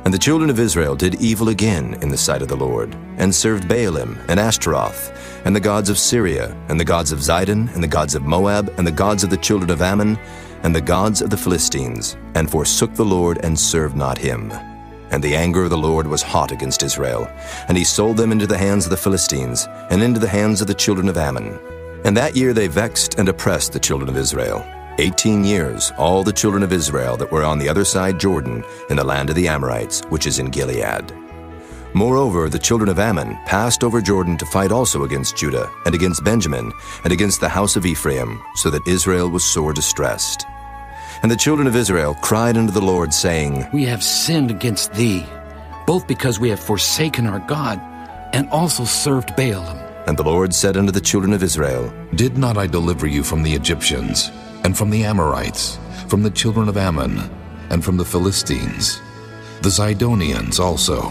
And the children of Israel did evil again in the sight of the Lord, and served Baalim and Ashtaroth, and the gods of Syria, and the gods of Zidon, and the gods of Moab, and the gods of the children of Ammon, and the gods of the Philistines, and forsook the Lord, and served not him. And the anger of the Lord was hot against Israel, and he sold them into the hands of the Philistines, and into the hands of the children of Ammon. And that year they vexed and oppressed the children of Israel. 18 years, all the children of Israel that were on the other side Jordan, in the land of the Amorites, which is in Gilead. Moreover, the children of Ammon passed over Jordan to fight also against Judah, and against Benjamin, and against the house of Ephraim, so that Israel was sore distressed. And the children of Israel cried unto the Lord, saying, We have sinned against thee, both because we have forsaken our God, and also served Baalim. And the Lord said unto the children of Israel, Did not I deliver you from the Egyptians, and from the Amorites, from the children of Ammon, and from the Philistines, the Zidonians also,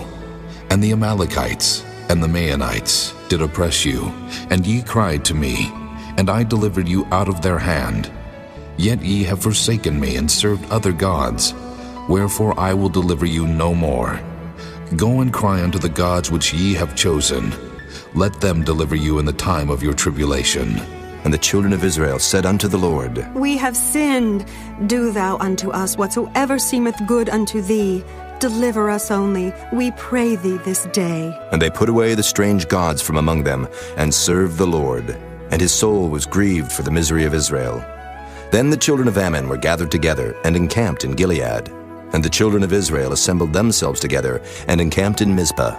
and the Amalekites, and the Maonites did oppress you, and ye cried to me, and I delivered you out of their hand. Yet ye have forsaken me, and served other gods. Wherefore I will deliver you no more. Go and cry unto the gods which ye have chosen. Let them deliver you in the time of your tribulation. And the children of Israel said unto the Lord, We have sinned. Do thou unto us whatsoever seemeth good unto thee. Deliver us only, we pray thee this day. And they put away the strange gods from among them, and served the Lord. And his soul was grieved for the misery of Israel. Then the children of Ammon were gathered together, and encamped in Gilead. And the children of Israel assembled themselves together, and encamped in Mizpah.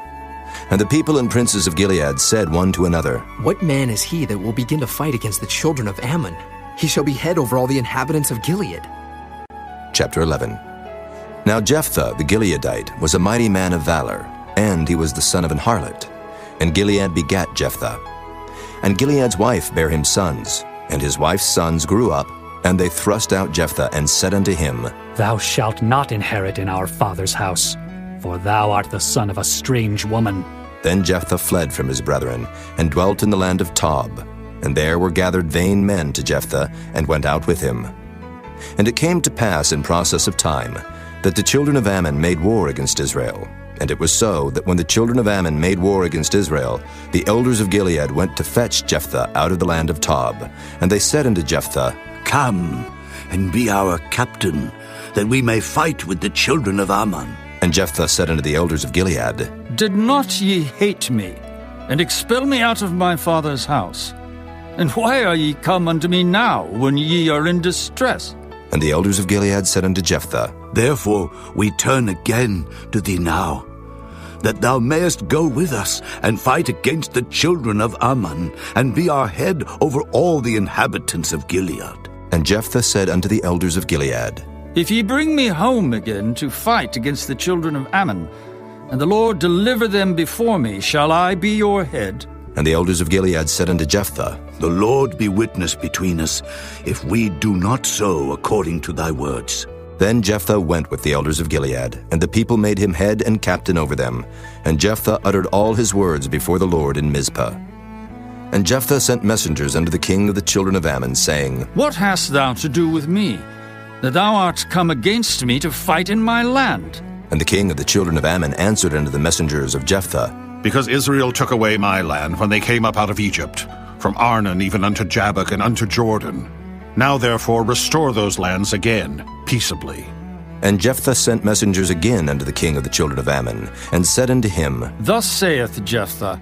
And the people and princes of Gilead said one to another, What man is he that will begin to fight against the children of Ammon? He shall be head over all the inhabitants of Gilead. Chapter 11. Now Jephthah the Gileadite was a mighty man of valor, and he was the son of an harlot. And Gilead begat Jephthah. And Gilead's wife bare him sons, and his wife's sons grew up, and they thrust out Jephthah, and said unto him, Thou shalt not inherit in our father's house, for thou art the son of a strange woman. Then Jephthah fled from his brethren, and dwelt in the land of Tob. And there were gathered vain men to Jephthah, and went out with him. And it came to pass in process of time, that the children of Ammon made war against Israel. And it was so that when the children of Ammon made war against Israel, the elders of Gilead went to fetch Jephthah out of the land of Tob. And they said unto Jephthah, Come, and be our captain, that we may fight with the children of Ammon. And Jephthah said unto the elders of Gilead, Did not ye hate me, and expel me out of my father's house? And why are ye come unto me now, when ye are in distress? And the elders of Gilead said unto Jephthah, Therefore we turn again to thee now, that thou mayest go with us and fight against the children of Ammon, and be our head over all the inhabitants of Gilead. And Jephthah said unto the elders of Gilead, If ye bring me home again to fight against the children of Ammon, and the Lord deliver them before me, shall I be your head? And the elders of Gilead said unto Jephthah, The Lord be witness between us, if we do not so according to thy words. Then Jephthah went with the elders of Gilead, and the people made him head and captain over them. And Jephthah uttered all his words before the Lord in Mizpah. And Jephthah sent messengers unto the king of the children of Ammon, saying, What hast thou to do with me, that thou art come against me to fight in my land? And the king of the children of Ammon answered unto the messengers of Jephthah, Because Israel took away my land when they came up out of Egypt, from Arnon even unto Jabbok and unto Jordan. Now therefore restore those lands again, peaceably. And Jephthah sent messengers again unto the king of the children of Ammon, and said unto him, Thus saith Jephthah,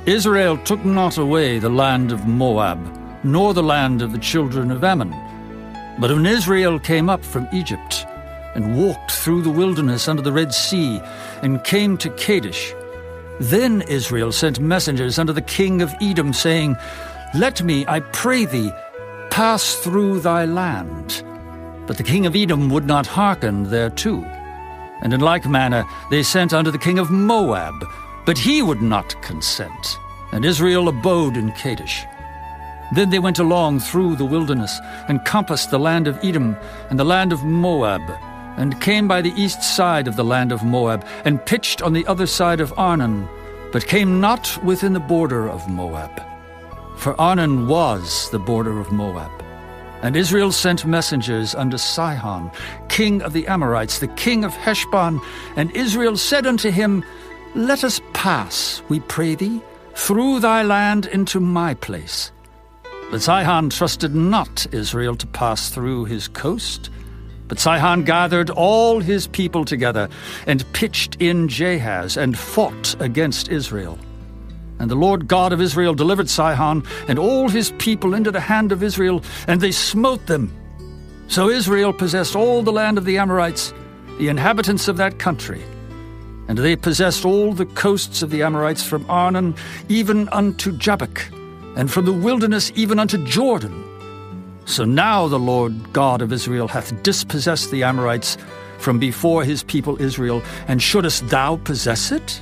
Israel took not away the land of Moab, nor the land of the children of Ammon. But when Israel came up from Egypt, and walked through the wilderness under the Red Sea, and came to Kadesh, then Israel sent messengers unto the king of Edom, saying, Let me, I pray thee, pass through thy land. But the king of Edom would not hearken thereto. And in like manner they sent unto the king of Moab, but he would not consent. And Israel abode in Kadesh. Then they went along through the wilderness, and compassed the land of Edom and the land of Moab, and came by the east side of the land of Moab, and pitched on the other side of Arnon, but came not within the border of Moab. For Arnon was the border of Moab. And Israel sent messengers unto Sihon, king of the Amorites, the king of Heshbon. And Israel said unto him, Let us pass, we pray thee, through thy land into my place. But Sihon trusted not Israel to pass through his coast. But Sihon gathered all his people together, and pitched in Jahaz, and fought against Israel. And the Lord God of Israel delivered Sihon and all his people into the hand of Israel, and they smote them. So Israel possessed all the land of the Amorites, the inhabitants of that country. And they possessed all the coasts of the Amorites from Arnon even unto Jabbok, and from the wilderness even unto Jordan. So now the Lord God of Israel hath dispossessed the Amorites from before his people Israel, and shouldest thou possess it?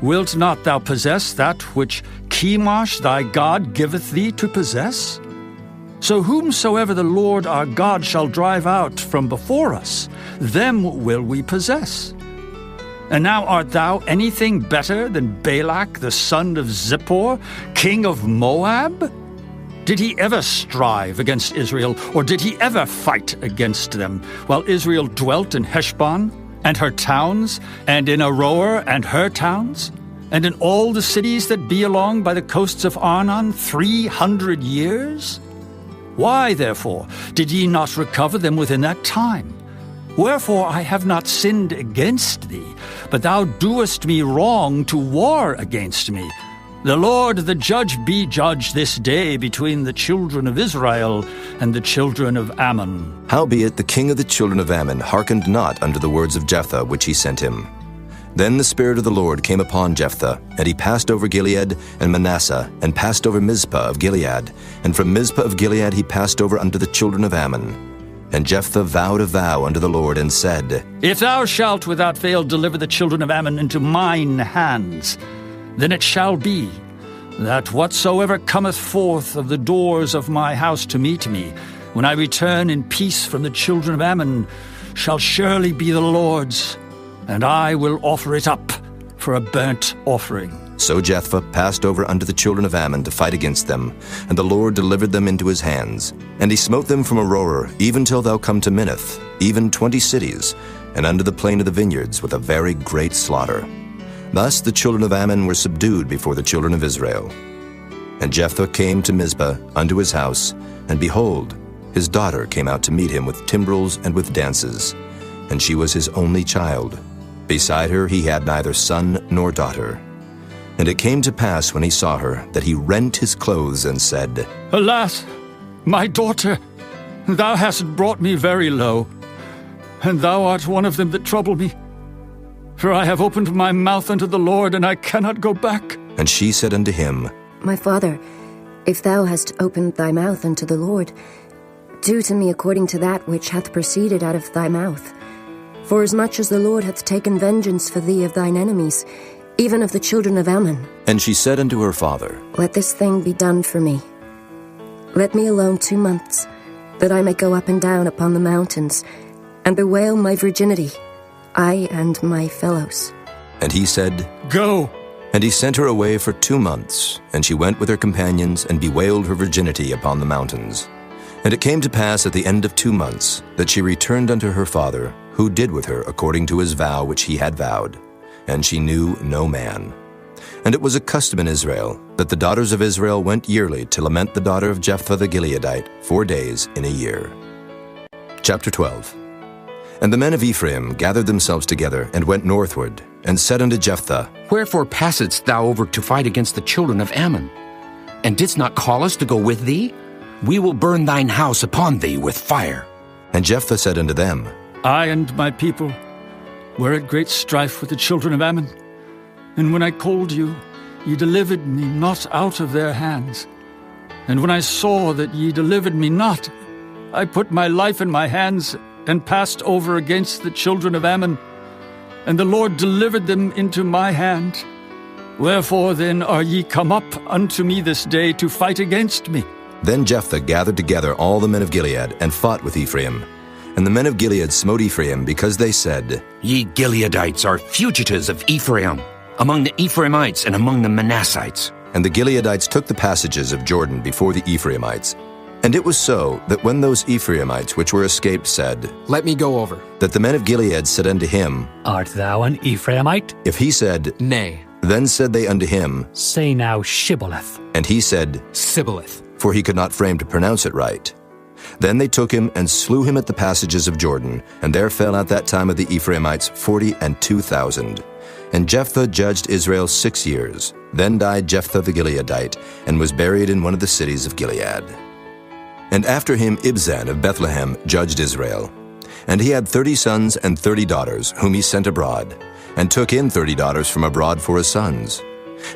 Wilt not thou possess that which Chemosh thy God giveth thee to possess? So whomsoever the Lord our God shall drive out from before us, them will we possess. And now art thou anything better than Balak the son of Zippor, king of Moab? Did he ever strive against Israel, or did he ever fight against them, while Israel dwelt in Heshbon and her towns, and in Aroer and her towns, and in all the cities that be along by the coasts of Arnon 300 years? Why, therefore, did ye not recover them within that time? Wherefore I have not sinned against thee, but thou doest me wrong to war against me. The Lord the judge be judge this day between the children of Israel and the children of Ammon. Howbeit the king of the children of Ammon hearkened not unto the words of Jephthah which he sent him. Then the Spirit of the Lord came upon Jephthah, and he passed over Gilead and Manasseh, and passed over Mizpah of Gilead, and from Mizpah of Gilead he passed over unto the children of Ammon. And Jephthah vowed a vow unto the Lord, and said, If thou shalt without fail deliver the children of Ammon into mine hands, then it shall be that whatsoever cometh forth of the doors of my house to meet me, when I return in peace from the children of Ammon, shall surely be the Lord's, and I will offer it up for a burnt offering. So Jephthah passed over unto the children of Ammon to fight against them, and the Lord delivered them into his hands. And he smote them from Aroer, even till thou come to Minnith, even 20 cities, and unto the plain of the vineyards, with a very great slaughter. Thus the children of Ammon were subdued before the children of Israel. And Jephthah came to Mizpah unto his house, and behold, his daughter came out to meet him with timbrels and with dances, and she was his only child. Beside her he had neither son nor daughter. And it came to pass when he saw her, that he rent his clothes and said, Alas, my daughter, thou hast brought me very low, and thou art one of them that trouble me. For I have opened my mouth unto the Lord, and I cannot go back. And she said unto him, My father, if thou hast opened thy mouth unto the Lord, do to me according to that which hath proceeded out of thy mouth. Forasmuch as the Lord hath taken vengeance for thee of thine enemies, even of the children of Ammon. And she said unto her father, Let this thing be done for me. Let me alone 2 months, that I may go up and down upon the mountains, and bewail my virginity, I and my fellows. And he said, Go. And he sent her away for 2 months, and she went with her companions, and bewailed her virginity upon the mountains. And it came to pass at the end of 2 months, that she returned unto her father, who did with her according to his vow which he had vowed. And she knew no man. And it was a custom in Israel, that the daughters of Israel went yearly to lament the daughter of Jephthah the Gileadite 4 days in a year. Chapter 12. And the men of Ephraim gathered themselves together, and went northward, and said unto Jephthah, Wherefore passedst thou over to fight against the children of Ammon? And didst not call us to go with thee? We will burn thine house upon thee with fire. And Jephthah said unto them, I and my people were at great strife with the children of Ammon. And when I called you, ye delivered me not out of their hands. And when I saw that ye delivered me not, I put my life in my hands, and passed over against the children of Ammon. And the Lord delivered them into my hand. Wherefore then are ye come up unto me this day to fight against me? Then Jephthah gathered together all the men of Gilead, and fought with Ephraim. And the men of Gilead smote Ephraim, because they said, Ye Gileadites are fugitives of Ephraim, among the Ephraimites and among the Manassites. And the Gileadites took the passages of Jordan before the Ephraimites. And it was so, that when those Ephraimites which were escaped said, Let me go over, that the men of Gilead said unto him, Art thou an Ephraimite? If he said, Nay. Then said they unto him, Say now Shibboleth. And he said, Sibboleth. For he could not frame to pronounce it right. Then they took him and slew him at the passages of Jordan, and there fell at that time of the Ephraimites 42,000. And Jephthah judged Israel 6 years. Then died Jephthah the Gileadite, and was buried in one of the cities of Gilead. And after him Ibzan of Bethlehem judged Israel. And he had 30 sons and 30 daughters, whom he sent abroad, and took in 30 daughters from abroad for his sons.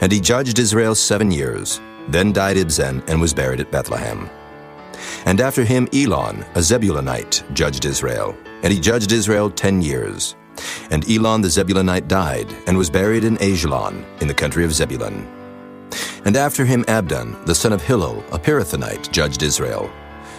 And he judged Israel 7 years. Then died Ibzan, and was buried at Bethlehem. And after him Elon, a Zebulunite, judged Israel. And he judged Israel 10 years. And Elon the Zebulunite died, and was buried in Ajalon, in the country of Zebulun. And after him Abdon, the son of Hillel, a Pirathonite, judged Israel.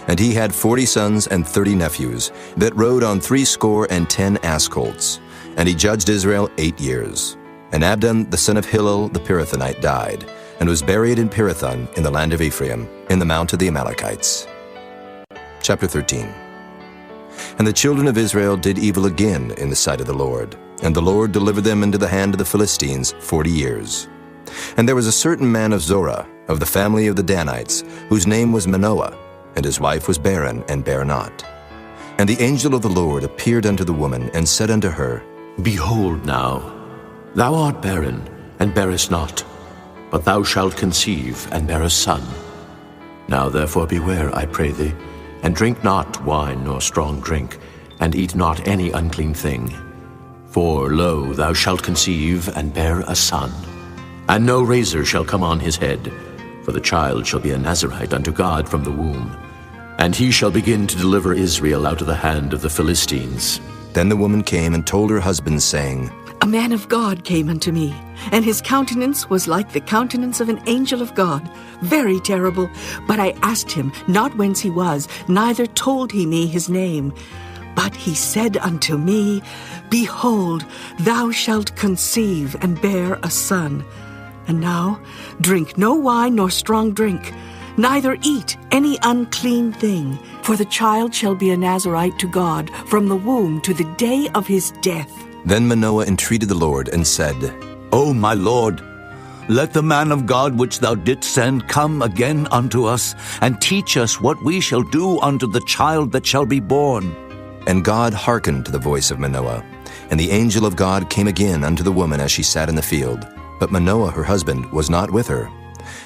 And he had 40 sons and 30 nephews, that rode on 70 ass colts. And he judged Israel 8 years. And Abdon, the son of Hillel, the Pirathonite, died, and was buried in Pirathon, in the land of Ephraim, in the mount of the Amalekites. Chapter 13. And the children of Israel did evil again in the sight of the Lord, and the Lord delivered them into the hand of the Philistines 40 years. And there was a certain man of Zorah, of the family of the Danites, whose name was Manoah, and his wife was barren, and bare not. And the angel of the Lord appeared unto the woman, and said unto her, Behold now, thou art barren, and bearest not, but thou shalt conceive, and bear a son. Now therefore beware, I pray thee, and drink not wine nor strong drink, and eat not any unclean thing. For, lo, thou shalt conceive, and bear a son. And no razor shall come on his head, for the child shall be a Nazarite unto God from the womb. And he shall begin to deliver Israel out of the hand of the Philistines. Then the woman came and told her husband, saying, A man of God came unto me, and his countenance was like the countenance of an angel of God, very terrible. But I asked him not whence he was, neither told he me his name. But he said unto me, Behold, thou shalt conceive and bear a son, And now, drink no wine nor strong drink, neither eat any unclean thing, for the child shall be a Nazirite to God from the womb to the day of his death. Then Manoah entreated the Lord and said, O my Lord, let the man of God which thou didst send come again unto us, and teach us what we shall do unto the child that shall be born. And God hearkened to the voice of Manoah. And the angel of God came again unto the woman as she sat in the field. But Manoah her husband was not with her.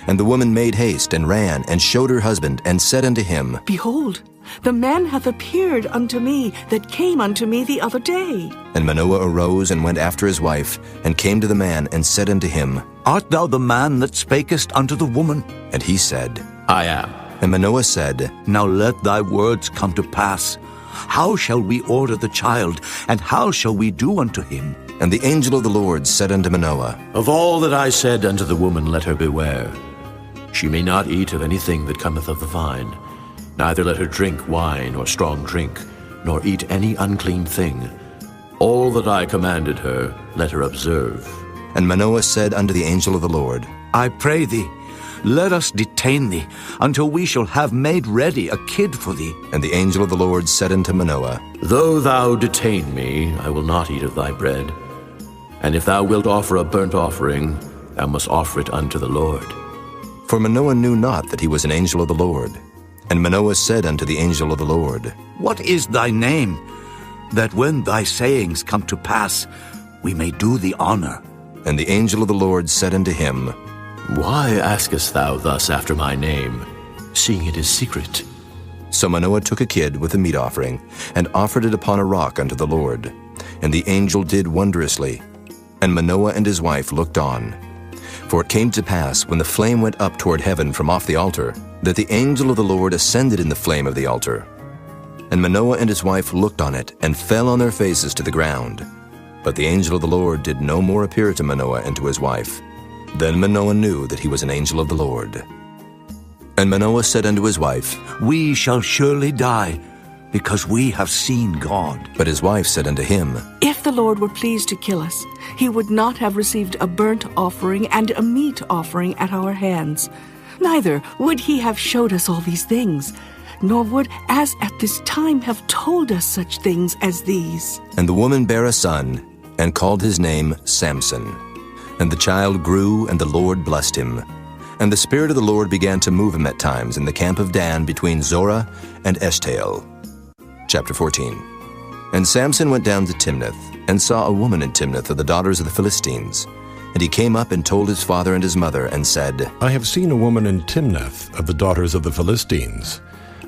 And the woman made haste, and ran, and showed her husband, and said unto him, Behold, the man hath appeared unto me that came unto me the other day. And Manoah arose and went after his wife, and came to the man, and said unto him, Art thou the man that spakest unto the woman? And he said, I am. And Manoah said, Now let thy words come to pass. How shall we order the child, and how shall we do unto him? And the angel of the Lord said unto Manoah, Of all that I said unto the woman, let her beware. She may not eat of anything that cometh of the vine, neither let her drink wine or strong drink, nor eat any unclean thing. All that I commanded her, let her observe. And Manoah said unto the angel of the Lord, I pray thee, let us detain thee, until we shall have made ready a kid for thee. And the angel of the Lord said unto Manoah, Though thou detain me, I will not eat of thy bread. And if thou wilt offer a burnt offering, thou must offer it unto the Lord. For Manoah knew not that he was an angel of the Lord. And Manoah said unto the angel of the Lord, What is thy name, that when thy sayings come to pass, we may do thee honor? And the angel of the Lord said unto him, Why askest thou thus after my name, seeing it is secret? So Manoah took a kid with a meat offering, and offered it upon a rock unto the Lord. And the angel did wondrously. And Manoah and his wife looked on. For it came to pass, when the flame went up toward heaven from off the altar, that the angel of the Lord ascended in the flame of the altar. And Manoah and his wife looked on it, and fell on their faces to the ground. But the angel of the Lord did no more appear to Manoah and to his wife. Then Manoah knew that he was an angel of the Lord. And Manoah said unto his wife, We shall surely die, because we have seen God. But his wife said unto him, If the Lord were pleased to kill us, he would not have received a burnt offering and a meat offering at our hands. Neither would he have showed us all these things, nor would, as at this time, have told us such things as these. And the woman bare a son, and called his name Samson. And the child grew, and the Lord blessed him. And the Spirit of the Lord began to move him at times in the camp of Dan between Zorah and Eshtaol. Chapter 14. And Samson went down to Timnath, and saw a woman in Timnath of the daughters of the Philistines. And he came up and told his father and his mother, and said, I have seen a woman in Timnath of the daughters of the Philistines.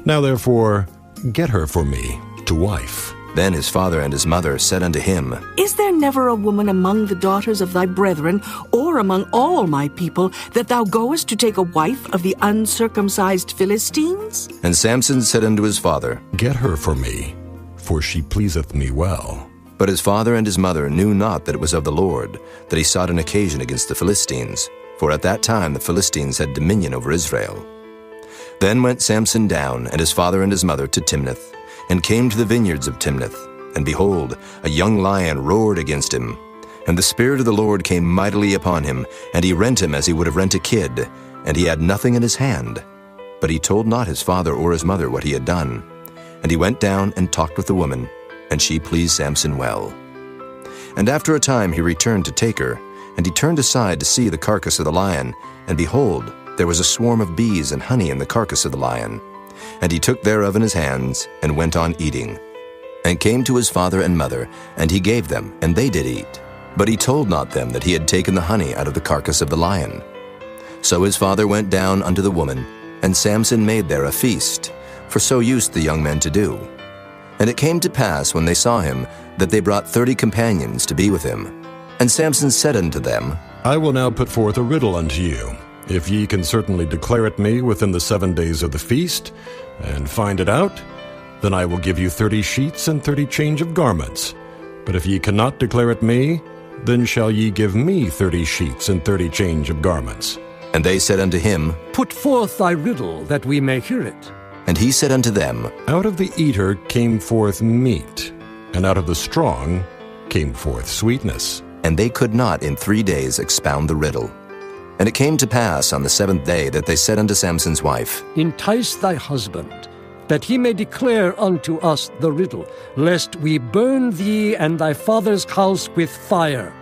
Now therefore, get her for me to wife. Then his father and his mother said unto him, Is there never a woman among the daughters of thy brethren, or among all my people, that thou goest to take a wife of the uncircumcised Philistines? And Samson said unto his father, Get her for me, for she pleaseth me well. But his father and his mother knew not that it was of the Lord, that he sought an occasion against the Philistines, for at that time the Philistines had dominion over Israel. Then went Samson down, and his father and his mother, to Timnath, and came to the vineyards of Timnath. And behold, a young lion roared against him. And the Spirit of the Lord came mightily upon him, and he rent him as he would have rent a kid, and he had nothing in his hand. But he told not his father or his mother what he had done. And he went down and talked with the woman, and she pleased Samson well. And after a time he returned to take her, and he turned aside to see the carcass of the lion, and behold, there was a swarm of bees and honey in the carcass of the lion. And he took thereof in his hands, and went on eating. And came to his father and mother, and he gave them, and they did eat. But he told not them that he had taken the honey out of the carcass of the lion. So his father went down unto the woman, and Samson made there a feast, for so used the young men to do. And it came to pass, when they saw him, that they brought 30 companions to be with him. And Samson said unto them, I will now put forth a riddle unto you. If ye can certainly declare it me within the 7 days of the feast, and find it out, then I will give you 30 sheets and 30 change of garments. But if ye cannot declare it me, then shall ye give me 30 sheets and 30 change of garments. And they said unto him, Put forth thy riddle, that we may hear it. And he said unto them, Out of the eater came forth meat, and out of the strong came forth sweetness. And they could not in 3 days expound the riddle. And it came to pass on the 7th day that they said unto Samson's wife, Entice thy husband, that he may declare unto us the riddle, lest we burn thee and thy father's house with fire.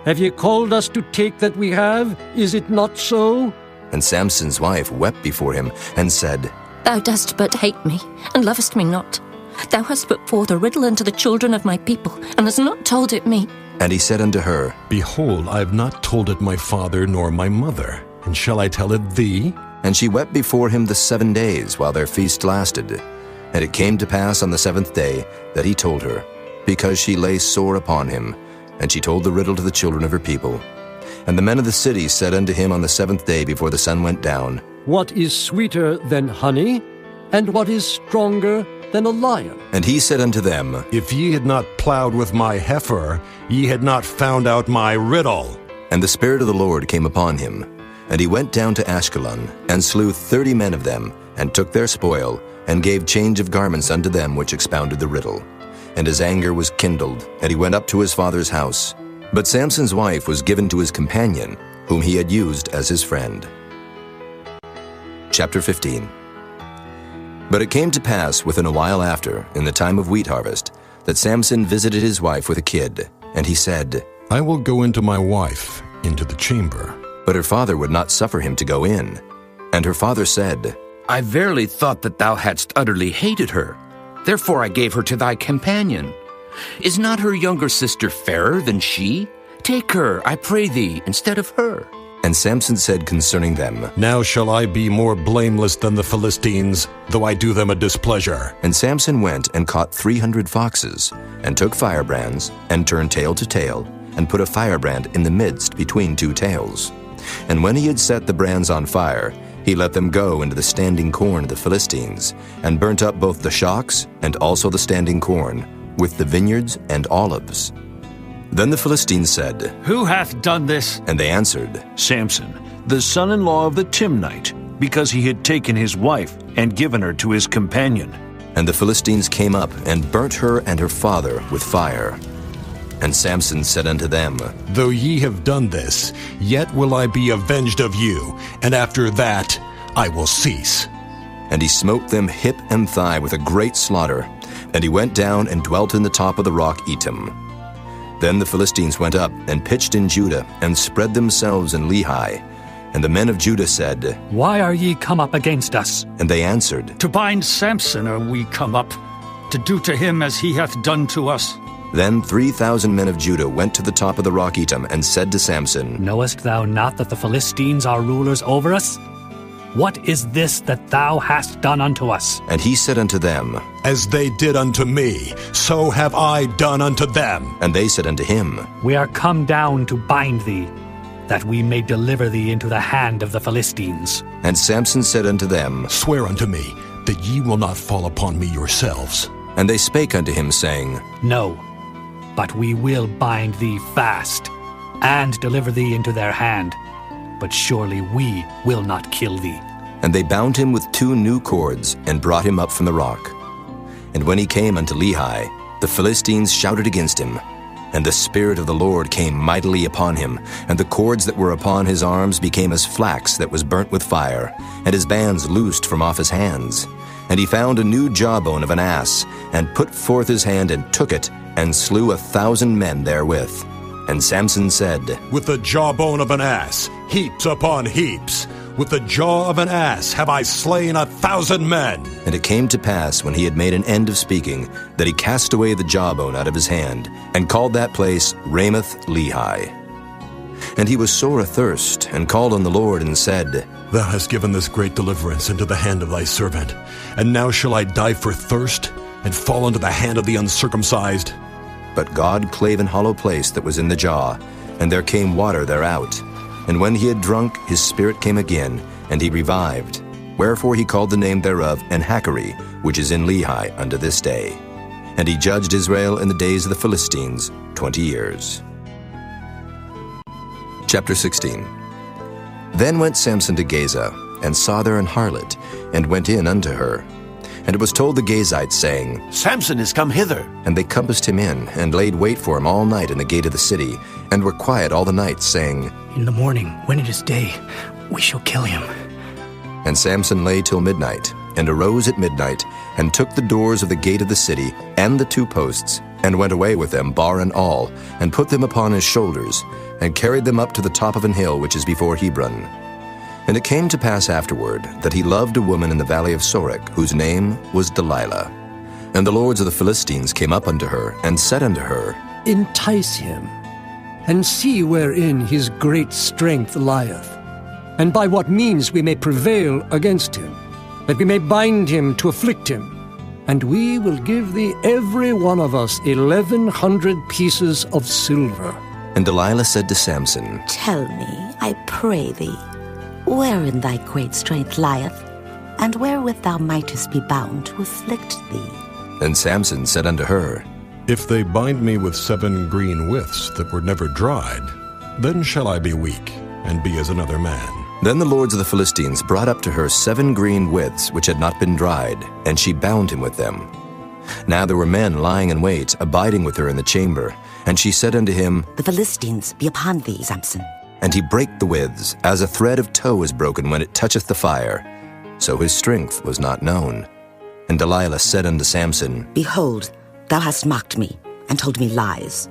Have ye called us to take that we have? Is it not so? And Samson's wife wept before him, and said, Thou dost but hate me, and lovest me not. Thou hast put forth a riddle unto the children of my people, and hast not told it me. And he said unto her, Behold, I have not told it my father nor my mother, and shall I tell it thee? And she wept before him the 7 days while their feast lasted. And it came to pass on the 7th day that he told her, because she lay sore upon him. And she told the riddle to the children of her people. And the men of the city said unto him on the 7th day before the sun went down, What is sweeter than honey, and what is stronger than a lion? And he said unto them, If ye had not plowed with my heifer, ye had not found out my riddle. And the Spirit of the Lord came upon him. And he went down to Ashkelon, and slew 30 men of them, and took their spoil, and gave change of garments unto them which expounded the riddle. And his anger was kindled, and he went up to his father's house. But Samson's wife was given to his companion, whom he had used as his friend. Chapter 15. But it came to pass within a while after, in the time of wheat harvest, that Samson visited his wife with a kid. And he said, I will go into my wife, into the chamber. But her father would not suffer him to go in. And her father said, I verily thought that thou hadst utterly hated her. Therefore I gave her to thy companion. Is not her younger sister fairer than she? Take her, I pray thee, instead of her. And Samson said concerning them, Now shall I be more blameless than the Philistines, though I do them a displeasure. And Samson went and caught 300 foxes, and took firebrands, and turned tail to tail, and put a firebrand in the midst between 2 tails. And when he had set the brands on fire, he let them go into the standing corn of the Philistines, and burnt up both the shocks and also the standing corn, with the vineyards and olives. Then the Philistines said, Who hath done this? And they answered, Samson, the son-in-law of the Timnite, because he had taken his wife and given her to his companion. And the Philistines came up and burnt her and her father with fire. And Samson said unto them, Though ye have done this, yet will I be avenged of you, and after that I will cease. And he smote them hip and thigh with a great slaughter, and he went down and dwelt in the top of the rock Etam. Then the Philistines went up and pitched in Judah, and spread themselves in Lehi. And the men of Judah said, Why are ye come up against us? And they answered, To bind Samson are we come up, to do to him as he hath done to us. Then 3,000 men of Judah went to the top of the rock Etam, and said to Samson, Knowest thou not that the Philistines are rulers over us? What is this that thou hast done unto us? And he said unto them, As they did unto me, so have I done unto them. And they said unto him, We are come down to bind thee, that we may deliver thee into the hand of the Philistines. And Samson said unto them, Swear unto me that ye will not fall upon me yourselves. And they spake unto him, saying, No, but we will bind thee fast, and deliver thee into their hand. But surely we will not kill thee. And they bound him with 2 new cords, and brought him up from the rock. And when he came unto Lehi, the Philistines shouted against him. And the Spirit of the Lord came mightily upon him, and the cords that were upon his arms became as flax that was burnt with fire, and his bands loosed from off his hands. And he found a new jawbone of an ass, and put forth his hand and took it, and slew 1,000 men therewith. And Samson said, With the jawbone of an ass, heaps upon heaps, with the jaw of an ass have I slain 1,000 men. And it came to pass, when he had made an end of speaking, that he cast away the jawbone out of his hand, and called that place Ramoth Lehi. And he was sore athirst, and called on the Lord, and said, Thou hast given this great deliverance into the hand of thy servant, and now shall I die for thirst, and fall into the hand of the uncircumcised? But God clave an hollow place that was in the jaw, and there came water thereout. And when he had drunk, his spirit came again, and he revived. Wherefore he called the name thereof Enhakkore, which is in Lehi unto this day. And he judged Israel in the days of the Philistines 20 years. Chapter 16. Then went Samson to Gaza, and saw there an harlot, and went in unto her. And it was told the Gazites, saying, Samson is come hither. And they compassed him in, and laid wait for him all night in the gate of the city, and were quiet all the night, saying, In the morning, when it is day, we shall kill him. And Samson lay till midnight, and arose at midnight, and took the doors of the gate of the city, and the 2 posts, and went away with them, bar and all, and put them upon his shoulders, and carried them up to the top of an hill which is before Hebron. And it came to pass afterward that he loved a woman in the valley of Sorek, whose name was Delilah. And the lords of the Philistines came up unto her, and said unto her, Entice him, and see wherein his great strength lieth, and by what means we may prevail against him, that we may bind him to afflict him. And we will give thee every one of us 1,100 pieces of silver. And Delilah said to Samson, Tell me, I pray thee, wherein thy great strength lieth, and wherewith thou mightest be bound to afflict thee. And Samson said unto her, If they bind me with 7 green withs that were never dried, then shall I be weak, and be as another man. Then the lords of the Philistines brought up to her 7 green withs which had not been dried, and she bound him with them. Now there were men lying in wait, abiding with her in the chamber. And she said unto him, The Philistines be upon thee, Samson. And he brake the withs, as a thread of tow is broken when it toucheth the fire. So his strength was not known. And Delilah said unto Samson, Behold, thou hast mocked me, and told me lies.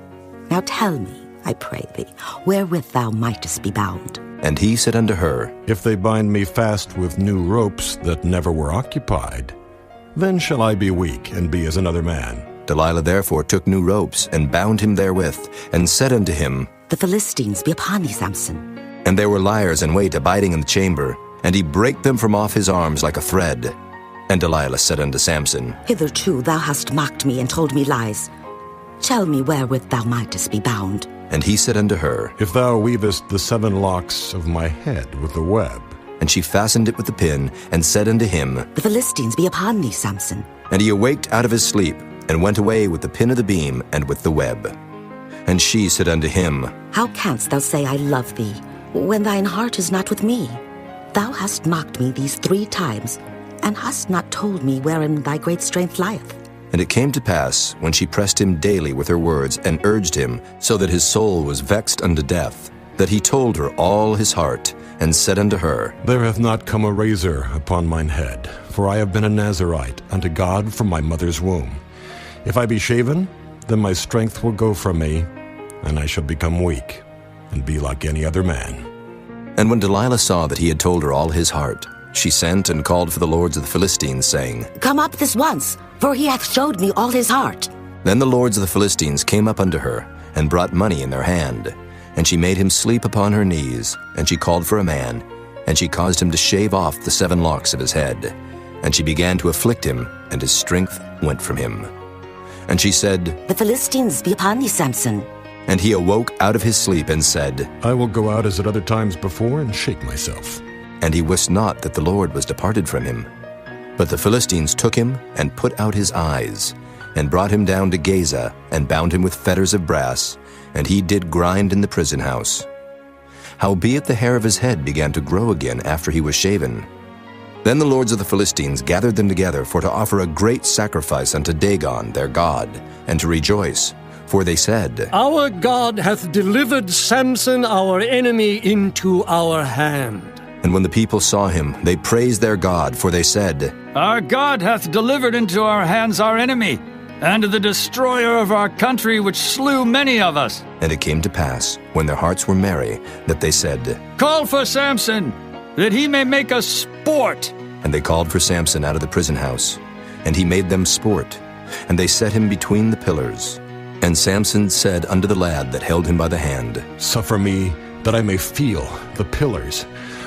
Now tell me, I pray thee, wherewith thou mightest be bound. And he said unto her, If they bind me fast with new ropes that never were occupied, then shall I be weak, and be as another man. Delilah therefore took new ropes, and bound him therewith, and said unto him, The Philistines be upon thee, Samson. And there were liers in wait abiding in the chamber, and he brake them from off his arms like a thread. And Delilah said unto Samson, Hitherto thou hast mocked me, and told me lies. Tell me wherewith thou mightest be bound. And he said unto her, If thou weavest the 7 locks of my head with the web. And she fastened it with the pin, and said unto him, The Philistines be upon thee, Samson. And he awaked out of his sleep, and went away with the pin of the beam, and with the web. And she said unto him, How canst thou say, I love thee, when thine heart is not with me? Thou hast mocked me these 3 times, and hast not told me wherein thy great strength lieth. And it came to pass, when she pressed him daily with her words, and urged him, so that his soul was vexed unto death, that he told her all his heart, and said unto her, There hath not come a razor upon mine head, for I have been a Nazarite unto God from my mother's womb. If I be shaven, then my strength will go from me, and I shall become weak, and be like any other man. And when Delilah saw that he had told her all his heart, she sent and called for the lords of the Philistines, saying, Come up this once, for he hath showed me all his heart. Then the lords of the Philistines came up unto her, and brought money in their hand. And she made him sleep upon her knees, and she called for a man, and she caused him to shave off the 7 locks of his head. And she began to afflict him, and his strength went from him. And she said, The Philistines be upon thee, Samson. And he awoke out of his sleep, and said, I will go out as at other times before, and shake myself. And he wist not that the Lord was departed from him. But the Philistines took him, and put out his eyes, and brought him down to Gaza, and bound him with fetters of brass, and he did grind in the prison house. Howbeit the hair of his head began to grow again after he was shaven. Then the lords of the Philistines gathered them together for to offer a great sacrifice unto Dagon their god, and to rejoice. For they said, Our God hath delivered Samson our enemy into our hand. And when the people saw him, they praised their God, for they said, Our God hath delivered into our hands our enemy, and the destroyer of our country, which slew many of us. And it came to pass, when their hearts were merry, that they said, Call for Samson, that he may make us sport. And they called for Samson out of the prison house, and he made them sport, and they set him between the pillars. And Samson said unto the lad that held him by the hand, Suffer me, that I may feel the pillars,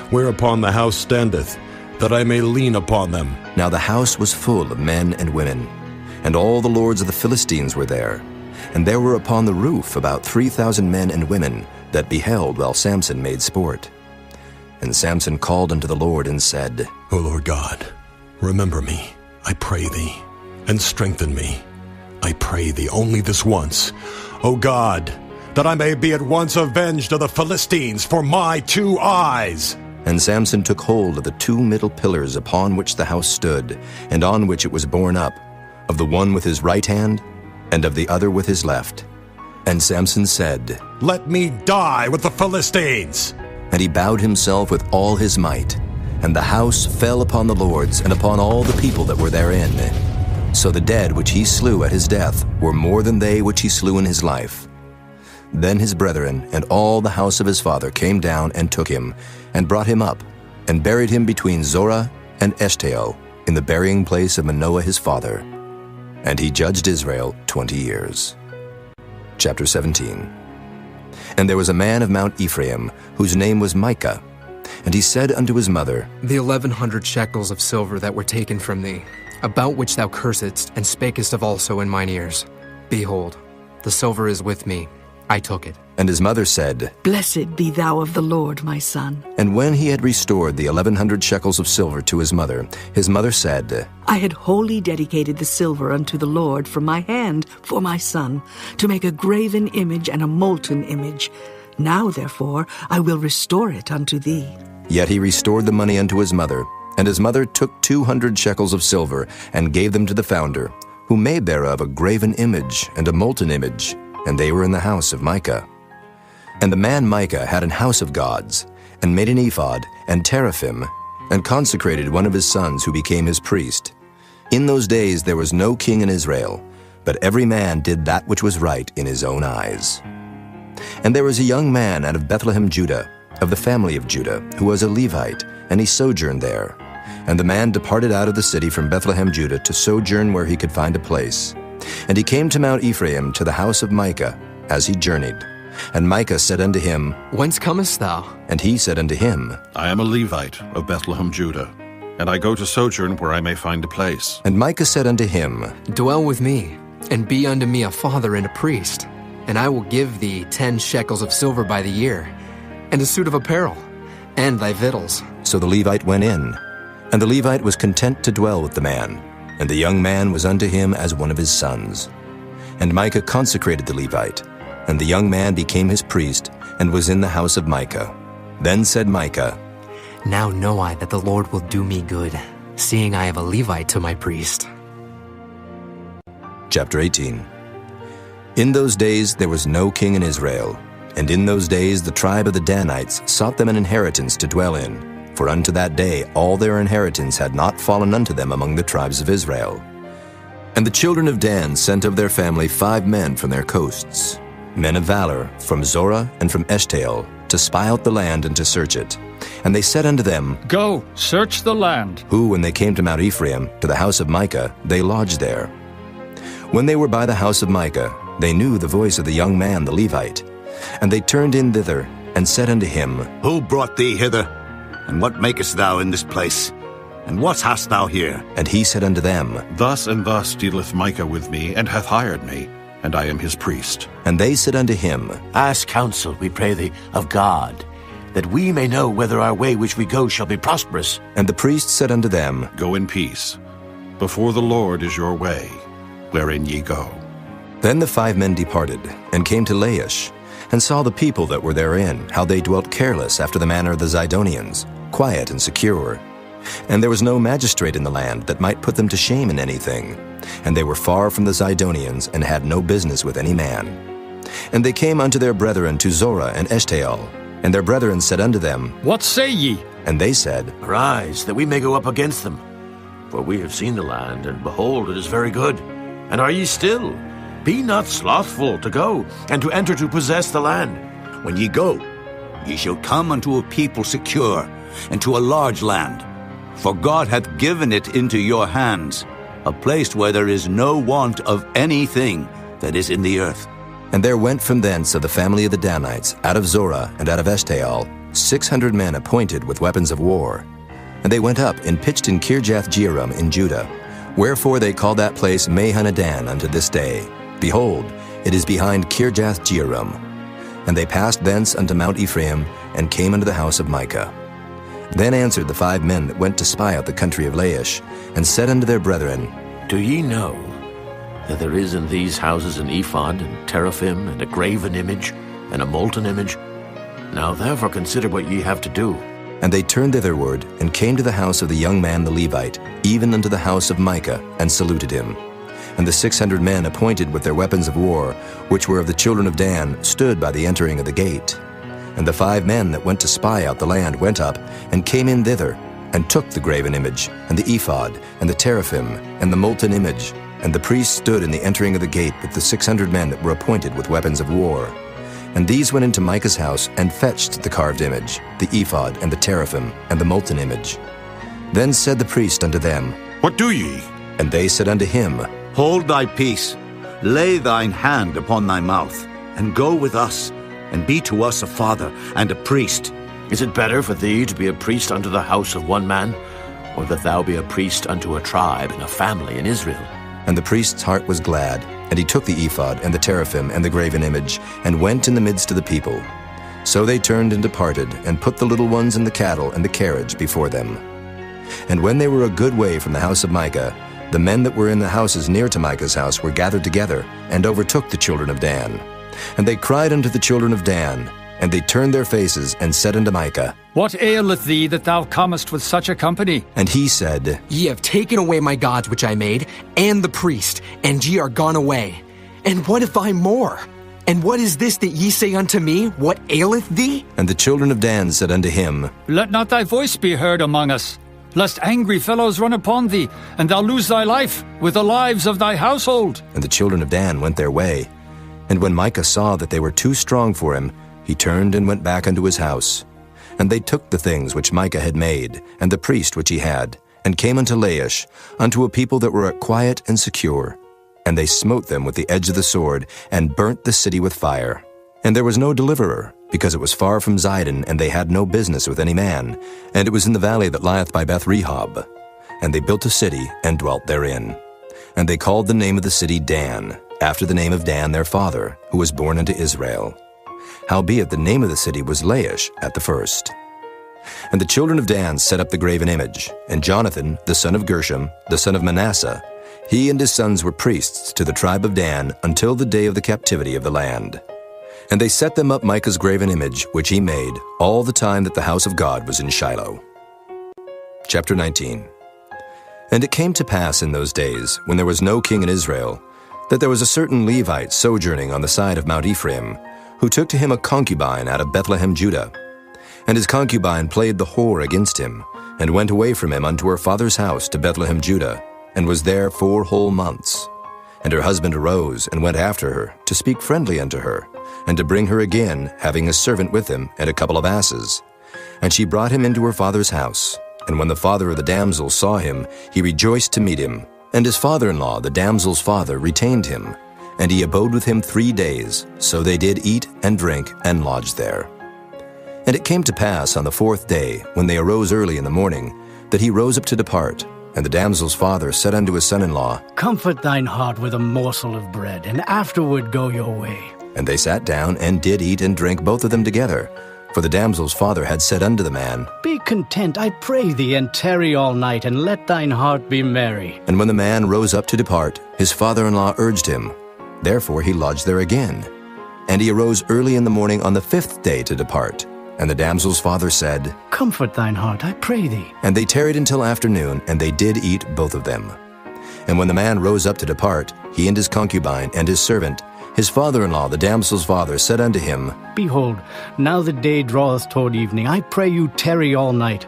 whereupon the house standeth, that I may lean upon them. Now the house was full of men and women, and all the lords of the Philistines were there. And there were upon the roof about 3,000 men and women that beheld while Samson made sport. And Samson called unto the Lord and said, O Lord God, remember me, I pray thee, and strengthen me. I pray thee only this once, O God, that I may be at once avenged of the Philistines for my 2 eyes. And Samson took hold of the 2 middle pillars upon which the house stood, and on which it was borne up, of the one with his right hand, and of the other with his left. And Samson said, "Let me die with the Philistines!" And he bowed himself with all his might. And the house fell upon the lords, and upon all the people that were therein. So the dead which he slew at his death were more than they which he slew in his life. Then his brethren and all the house of his father came down and took him, and brought him up, and buried him between Zorah and Eshtaol, in the burying place of Manoah his father. And he judged Israel 20 years. Chapter 17. And there was a man of Mount Ephraim, whose name was Micah. And he said unto his mother, The 1,100 shekels of silver that were taken from thee, about which thou cursedst, and spakest of also in mine ears. Behold, the silver is with me. I took it. And his mother said, Blessed be thou of the Lord, my son. And when he had restored the 1,100 shekels of silver to his mother said, I had wholly dedicated the silver unto the Lord from my hand for my son, to make a graven image and a molten image. Now, therefore, I will restore it unto thee. Yet he restored the money unto his mother, and his mother took 200 shekels of silver, and gave them to the founder, who made thereof a graven image and a molten image, and they were in the house of Micah. And the man Micah had an house of gods, and made an ephod and teraphim, and consecrated one of his sons who became his priest. In those days there was no king in Israel, but every man did that which was right in his own eyes. And there was a young man out of Bethlehem, Judah, of the family of Judah, who was a Levite, and he sojourned there. And the man departed out of the city from Bethlehem, Judah, to sojourn where he could find a place. And he came to Mount Ephraim, to the house of Micah, as he journeyed. And Micah said unto him, Whence comest thou? And he said unto him, I am a Levite of Bethlehem, Judah, and I go to sojourn where I may find a place. And Micah said unto him, Dwell with me, and be unto me a father and a priest, and I will give thee 10 shekels of silver by the year, and a suit of apparel, and thy victuals. So the Levite went in, and the Levite was content to dwell with the man, and the young man was unto him as one of his sons. And Micah consecrated the Levite, and the young man became his priest, and was in the house of Micah. Then said Micah, Now know I that the Lord will do me good, seeing I have a Levite to my priest. Chapter 18. In those days there was no king in Israel, and in those days the tribe of the Danites sought them an inheritance to dwell in, for unto that day all their inheritance had not fallen unto them among the tribes of Israel. And the children of Dan sent of their family 5 men from their coasts, men of valor, from Zorah and from Eshtaol, to spy out the land and to search it. And they said unto them, Go, search the land. Who, when they came to Mount Ephraim, to the house of Micah, they lodged there. When they were by the house of Micah, they knew the voice of the young man the Levite. And they turned in thither, and said unto him, Who brought thee hither? And what makest thou in this place? And what hast thou here? And he said unto them, Thus and thus dealeth Micah with me, and hath hired me, and I am his priest. And they said unto him, Ask counsel, we pray thee, of God, that we may know whether our way which we go shall be prosperous. And the priest said unto them, Go in peace. Before the Lord is your way, wherein ye go. Then the 5 men departed, and came to Laish, and saw the people that were therein, how they dwelt careless after the manner of the Zidonians, quiet and secure. And there was no magistrate in the land that might put them to shame in anything. And they were far from the Zidonians, and had no business with any man. And they came unto their brethren to Zorah and Eshtaol. And their brethren said unto them, What say ye? And they said, Arise, that we may go up against them. For we have seen the land, and behold, it is very good. And are ye still? Be not slothful to go, and to enter to possess the land. When ye go, ye shall come unto a people secure, and to a large land. For God hath given it into your hands, a place where there is no want of anything that is in the earth. And there went from thence of the family of the Danites, out of Zorah and out of Eshtaol, 600 men appointed with weapons of war. And they went up and pitched in Kirjath-jearim in Judah. Wherefore they call that place Mahanadan unto this day. Behold, it is behind Kirjath-jearim. And they passed thence unto Mount Ephraim, and came unto the house of Micah. Then answered the 5 men that went to spy out the country of Laish, and said unto their brethren, Do ye know that there is in these houses an ephod, and teraphim, and a graven image, and a molten image? Now therefore consider what ye have to do. And they turned thitherward, and came to the house of the young man the Levite, even unto the house of Micah, and saluted him. And the 600 men appointed with their weapons of war, which were of the children of Dan, stood by the entering of the gate. And the 5 men that went to spy out the land went up, and came in thither, and took the graven image, and the ephod, and the teraphim, and the molten image. And the priests stood in the entering of the gate with the 600 men that were appointed with weapons of war. And these went into Micah's house, and fetched the carved image, the ephod, and the teraphim, and the molten image. Then said the priest unto them, What do ye? And they said unto him, Hold thy peace, lay thine hand upon thy mouth, and go with us, and be to us a father and a priest. Is it better for thee to be a priest unto the house of one man, or that thou be a priest unto a tribe and a family in Israel? And the priest's heart was glad, and he took the ephod, and the teraphim, and the graven image, and went in the midst of the people. So they turned and departed, and put the little ones and the cattle and the carriage before them. And when they were a good way from the house of Micah, the men that were in the houses near to Micah's house were gathered together, and overtook the children of Dan. And they cried unto the children of Dan, and they turned their faces, and said unto Micah, What aileth thee that thou comest with such a company? And he said, Ye have taken away my gods which I made, and the priest, and ye are gone away. And what if I more? And what is this that ye say unto me? What aileth thee? And the children of Dan said unto him, Let not thy voice be heard among us, lest angry fellows run upon thee, and thou lose thy life with the lives of thy household. And the children of Dan went their way. And when Micah saw that they were too strong for him, he turned and went back unto his house. And they took the things which Micah had made, and the priest which he had, and came unto Laish, unto a people that were quiet and secure. And they smote them with the edge of the sword, and burnt the city with fire. And there was no deliverer, because it was far from Zidon, and they had no business with any man. And it was in the valley that lieth by Beth-rehob. And they built a city, and dwelt therein. And they called the name of the city Dan, after the name of Dan their father, who was born unto Israel. Howbeit the name of the city was Laish at the first. And the children of Dan set up the graven image, and Jonathan, the son of Gershom, the son of Manasseh, he and his sons were priests to the tribe of Dan until the day of the captivity of the land. And they set them up Micah's graven image, which he made, all the time that the house of God was in Shiloh. Chapter 19. And it came to pass in those days, when there was no king in Israel, that there was a certain Levite sojourning on the side of Mount Ephraim, who took to him a concubine out of Bethlehem, Judah. And his concubine played the whore against him, and went away from him unto her father's house to Bethlehem, Judah, and was there 4 whole months. And her husband arose, and went after her, to speak friendly unto her, and to bring her again, having a servant with him, and a couple of asses. And she brought him into her father's house. And when the father of the damsel saw him, he rejoiced to meet him. And his father-in-law, the damsel's father, retained him. And he abode with him 3 days. So they did eat and drink, and lodged there. And it came to pass on the 4th day, when they arose early in the morning, that he rose up to depart. And the damsel's father said unto his son-in-law, Comfort thine heart with a morsel of bread, and afterward go your way. And they sat down, and did eat and drink both of them together. For the damsel's father had said unto the man, Be content, I pray thee, and tarry all night, and let thine heart be merry. And when the man rose up to depart, his father-in-law urged him. Therefore he lodged there again. And he arose early in the morning on the 5th day to depart. And the damsel's father said, Comfort thine heart, I pray thee. And they tarried until afternoon, and they did eat both of them. And when the man rose up to depart, he and his concubine and his servant, his father-in-law, the damsel's father, said unto him, Behold, now the day draweth toward evening. I pray you tarry all night.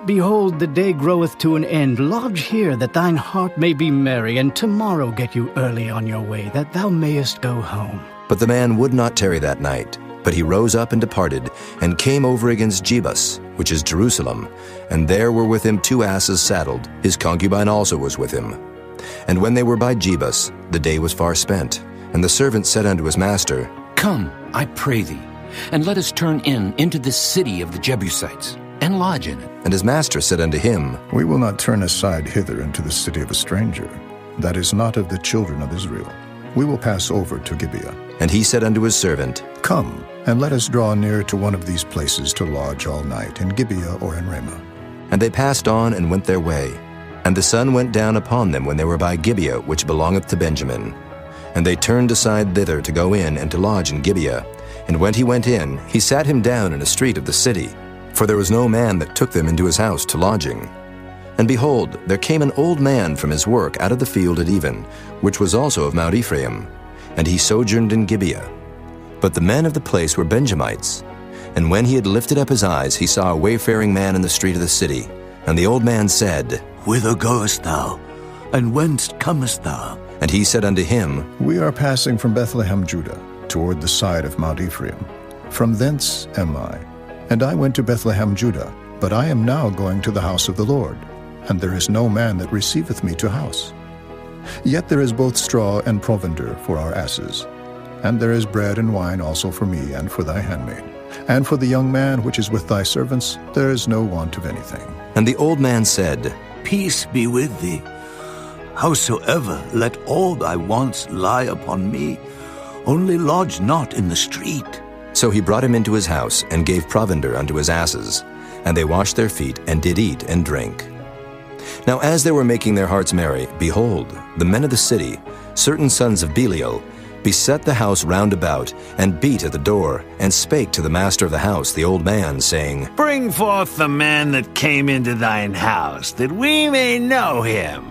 Behold, the day groweth to an end. Lodge here, that thine heart may be merry, and tomorrow get you early on your way, that thou mayest go home. But the man would not tarry that night. But he rose up and departed, and came over against Jebus, which is Jerusalem. And there were with him 2 asses saddled. His concubine also was with him. And when they were by Jebus, the day was far spent. And the servant said unto his master, Come, I pray thee, and let us turn into this city of the Jebusites, and lodge in it. And his master said unto him, We will not turn aside hither into the city of a stranger, that is not of the children of Israel. We will pass over to Gibeah. And he said unto his servant, Come, and let us draw near to one of these places to lodge all night, in Gibeah or in Ramah. And they passed on and went their way. And the sun went down upon them when they were by Gibeah, which belongeth to Benjamin. And they turned aside thither to go in and to lodge in Gibeah. And when he went in, he sat him down in a street of the city. for there was no man that took them into his house to lodging. And behold, there came an old man from his work out of the field at even, which was also of Mount Ephraim, and he sojourned in Gibeah. But the men of the place were Benjamites. And when he had lifted up his eyes, he saw a wayfaring man in the street of the city. And the old man said, Whither goest thou? And whence comest thou? And he said unto him, We are passing from Bethlehem, Judah, toward the side of Mount Ephraim. From thence am I. And I went to Bethlehem, Judah, but I am now going to the house of the Lord, and there is no man that receiveth me to house. Yet there is both straw and provender for our asses, and there is bread and wine also for me and for thy handmaid. And for the young man which is with thy servants, there is no want of anything. And the old man said, Peace be with thee. Howsoever, let all thy wants lie upon me, only lodge not in the street. So he brought him into his house, and gave provender unto his asses. And they washed their feet, and did eat and drink. Now as they were making their hearts merry, behold, the men of the city, certain sons of Belial, beset the house round about, and beat at the door, and spake to the master of the house, the old man, saying, Bring forth the man that came into thine house, that we may know him.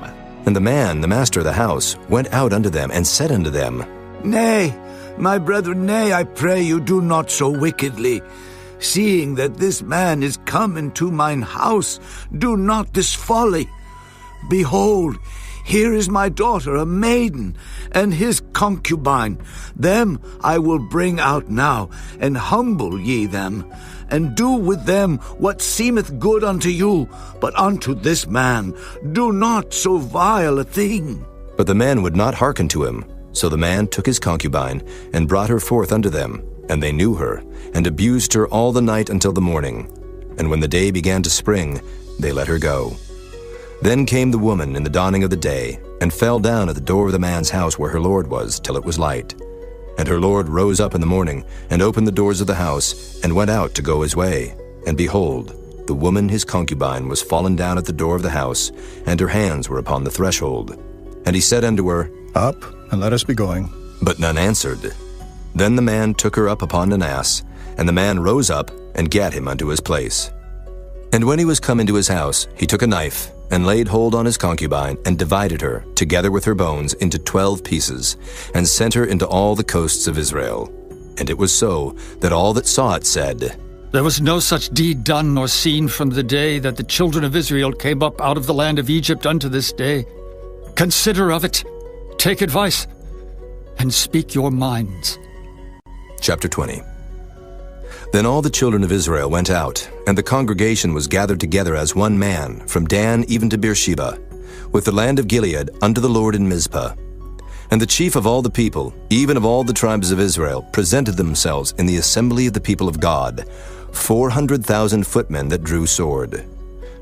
And the man, the master of the house, went out unto them, and said unto them, Nay, my brethren, nay, I pray you, do not so wickedly. Seeing that this man is come into mine house, do not this folly. Behold, here is my daughter, a maiden, and his concubine. Them I will bring out now, and humble ye them, and do with them what seemeth good unto you. But unto this man do not so vile a thing. But the man would not hearken to him. So the man took his concubine, and brought her forth unto them. And they knew her, and abused her all the night until the morning. And when the day began to spring, they let her go. Then came the woman in the dawning of the day, and fell down at the door of the man's house where her lord was, till it was light. And her lord rose up in the morning, and opened the doors of the house, and went out to go his way. And behold, the woman his concubine was fallen down at the door of the house, and her hands were upon the threshold. And he said unto her, Up, and let us be going. But none answered. Then the man took her up upon an ass, and the man rose up, and gat him unto his place. And when he was come into his house, he took a knife, and laid hold on his concubine, and divided her, together with her bones, into 12 pieces, and sent her into all the coasts of Israel. And it was so, that all that saw it said, There was no such deed done nor seen from the day that the children of Israel came up out of the land of Egypt unto this day. Consider of it, take advice, and speak your minds. Chapter 20. Then all the children of Israel went out, and the congregation was gathered together as one man, from Dan even to Beersheba, with the land of Gilead unto the Lord in Mizpah. And the chief of all the people, even of all the tribes of Israel, presented themselves in the assembly of the people of God, 400,000 footmen that drew sword.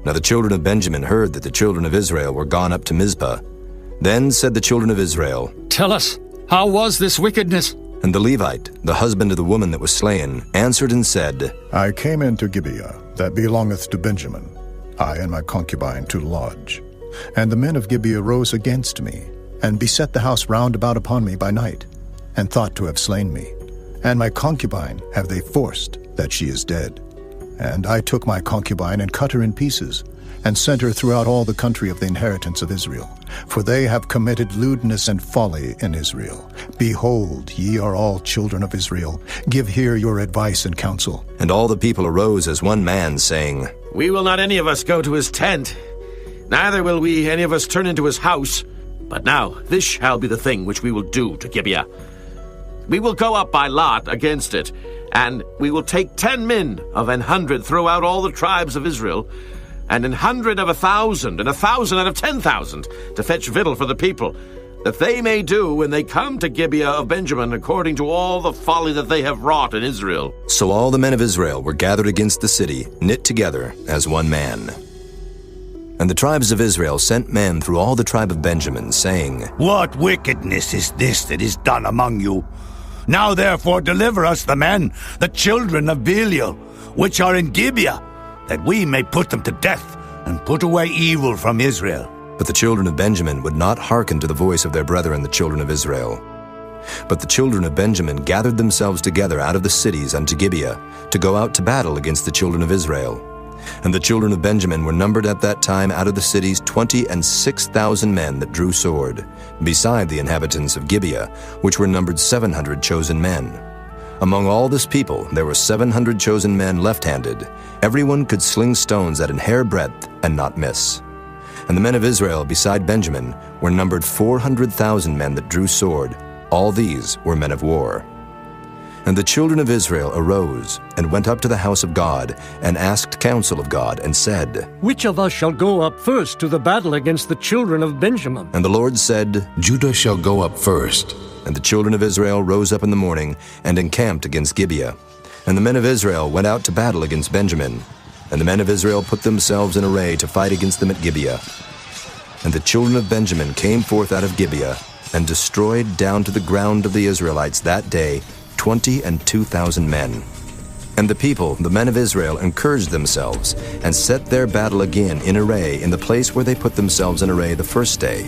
Now the children of Benjamin heard that the children of Israel were gone up to Mizpah. Then said the children of Israel, Tell us, how was this wickedness? And the Levite, the husband of the woman that was slain, answered and said, I came into Gibeah, that belongeth to Benjamin, I and my concubine to lodge. And the men of Gibeah rose against me, and beset the house round about upon me by night, and thought to have slain me. And my concubine have they forced, that she is dead. And I took my concubine, and cut her in pieces, and sent her throughout all the country of the inheritance of Israel. For they have committed lewdness and folly in Israel. Behold, ye are all children of Israel. Give here your advice and counsel. And all the people arose as one man, saying, We will not any of us go to his tent, neither will we any of us turn into his house. But now this shall be the thing which we will do to Gibeah. We will go up by lot against it, and we will take 10 men of 100 throughout all the tribes of Israel, and 100 of 1,000, and 1,000 out of 10,000, to fetch victual for the people, that they may do when they come to Gibeah of Benjamin according to all the folly that they have wrought in Israel. So all the men of Israel were gathered against the city, knit together as one man. And the tribes of Israel sent men through all the tribe of Benjamin, saying, What wickedness is this that is done among you? Now therefore deliver us the men, the children of Belial, which are in Gibeah, that we may put them to death, and put away evil from Israel. But the children of Benjamin would not hearken to the voice of their brethren the children of Israel. But the children of Benjamin gathered themselves together out of the cities unto Gibeah, to go out to battle against the children of Israel. And the children of Benjamin were numbered at that time out of the cities 26,000 men that drew sword, beside the inhabitants of Gibeah, which were numbered 700 chosen men. Among all this people there were 700 chosen men left-handed. Everyone could sling stones at an hair breadth and not miss. And the men of Israel beside Benjamin were numbered 400,000 men that drew sword. All these were men of war. And the children of Israel arose and went up to the house of God and asked counsel of God and said, Which of us shall go up first to the battle against the children of Benjamin? And the Lord said, Judah shall go up first. And the children of Israel rose up in the morning and encamped against Gibeah. And the men of Israel went out to battle against Benjamin. And the men of Israel put themselves in array to fight against them at Gibeah. And the children of Benjamin came forth out of Gibeah and destroyed down to the ground of the Israelites that day 22,000 men. And the people, the men of Israel, encouraged themselves and set their battle again in array in the place where they put themselves in array the first day.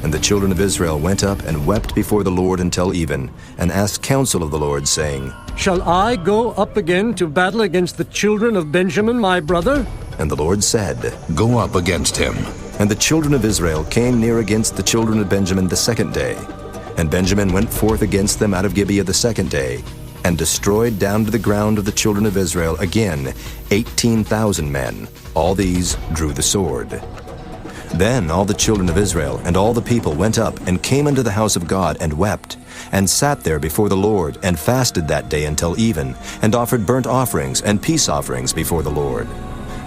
And the children of Israel went up and wept before the Lord until even, and asked counsel of the Lord, saying, Shall I go up again to battle against the children of Benjamin, my brother? And the Lord said, Go up against him. And the children of Israel came near against the children of Benjamin the second day. And Benjamin went forth against them out of Gibeah the second day, and destroyed down to the ground of the children of Israel again 18,000 men. All these drew the sword. Then all the children of Israel and all the people went up and came unto the house of God and wept, and sat there before the Lord, and fasted that day until even, and offered burnt offerings and peace offerings before the Lord.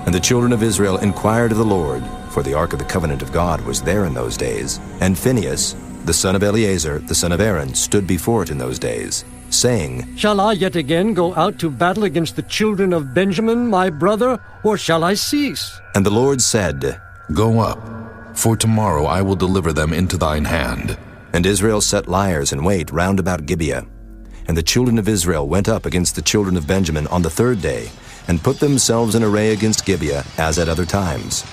And the children of Israel inquired of the Lord, for the ark of the covenant of God was there in those days. And Phinehas, the son of Eleazar, the son of Aaron, stood before it in those days, saying, Shall I yet again go out to battle against the children of Benjamin, my brother, or shall I cease? And the Lord said, Go up, for tomorrow I will deliver them into thine hand. And Israel set liers in wait round about Gibeah. And the children of Israel went up against the children of Benjamin on the third day, and put themselves in array against Gibeah, as at other times.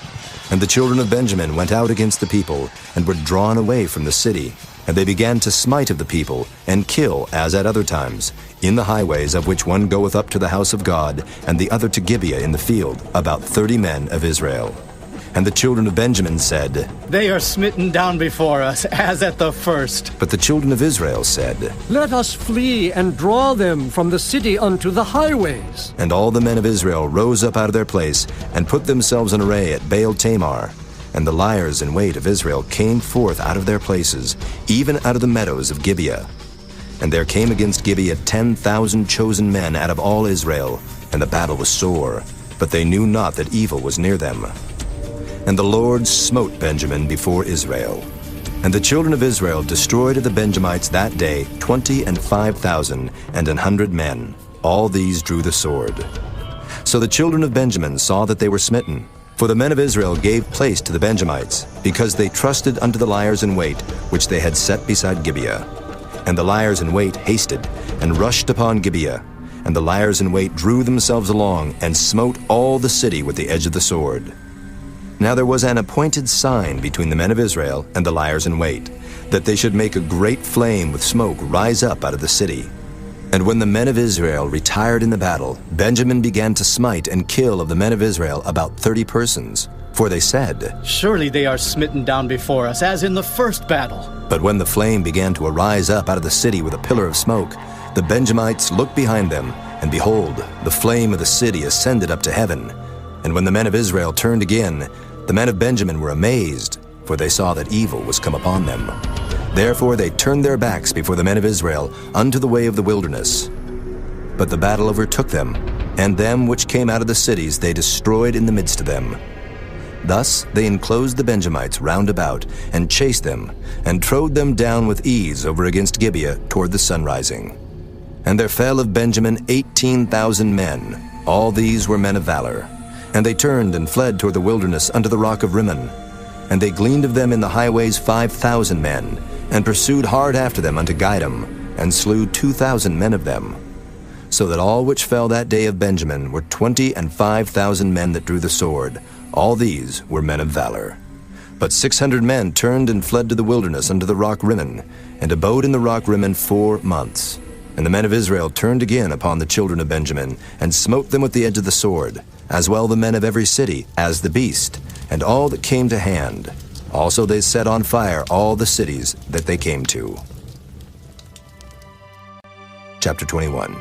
And the children of Benjamin went out against the people, and were drawn away from the city. And they began to smite of the people, and kill, as at other times, in the highways, of which one goeth up to the house of God, and the other to Gibeah in the field, about 30 men of Israel. And the children of Benjamin said, They are smitten down before us, as at the first. But the children of Israel said, Let us flee and draw them from the city unto the highways. And all the men of Israel rose up out of their place, and put themselves in array at Baal Tamar. And the liers in wait of Israel came forth out of their places, even out of the meadows of Gibeah. And there came against Gibeah 10,000 chosen men out of all Israel, and the battle was sore, but they knew not that evil was near them. And the Lord smote Benjamin before Israel. And the children of Israel destroyed of the Benjamites that day 25,000 and 100 men. All these drew the sword. So the children of Benjamin saw that they were smitten. For the men of Israel gave place to the Benjamites, because they trusted unto the liers in wait, which they had set beside Gibeah. And the liers in wait hasted, and rushed upon Gibeah. And the liers in wait drew themselves along, and smote all the city with the edge of the sword. Now there was an appointed sign between the men of Israel and the liers in wait, that they should make a great flame with smoke rise up out of the city. And when the men of Israel retired in the battle, Benjamin began to smite and kill of the men of Israel about 30 persons. For they said, Surely they are smitten down before us, as in the first battle. But when the flame began to arise up out of the city with a pillar of smoke, the Benjamites looked behind them, and behold, the flame of the city ascended up to heaven. And when the men of Israel turned again, the men of Benjamin were amazed, for they saw that evil was come upon them. Therefore they turned their backs before the men of Israel unto the way of the wilderness. But the battle overtook them, and them which came out of the cities they destroyed in the midst of them. Thus they enclosed the Benjamites round about, and chased them, and trode them down with ease over against Gibeah toward the sunrising. And there fell of Benjamin 18,000 men. All these were men of valor. And they turned and fled toward the wilderness unto the rock of Rimmon. And they gleaned of them in the highways 5,000 men, and pursued hard after them unto Gidom, and slew 2,000 men of them. So that all which fell that day of Benjamin were 25,000 men that drew the sword. All these were men of valor. But 600 men turned and fled to the wilderness unto the rock Rimmon, and abode in the rock Rimmon 4 months. And the men of Israel turned again upon the children of Benjamin, and smote them with the edge of the sword, as well the men of every city, as the beast, and all that came to hand. Also they set on fire all the cities that they came to. Chapter 21.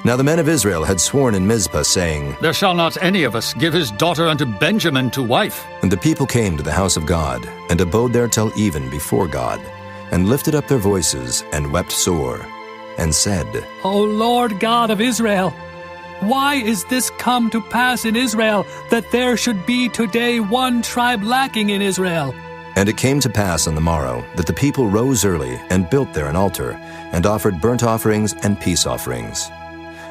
Now the men of Israel had sworn in Mizpah, saying, There shall not any of us give his daughter unto Benjamin to wife. And the people came to the house of God, and abode there till even before God, and lifted up their voices, and wept sore, and said, O Lord God of Israel, why is this come to pass in Israel, that there should be today one tribe lacking in Israel? And it came to pass on the morrow that the people rose early, and built there an altar, and offered burnt offerings and peace offerings.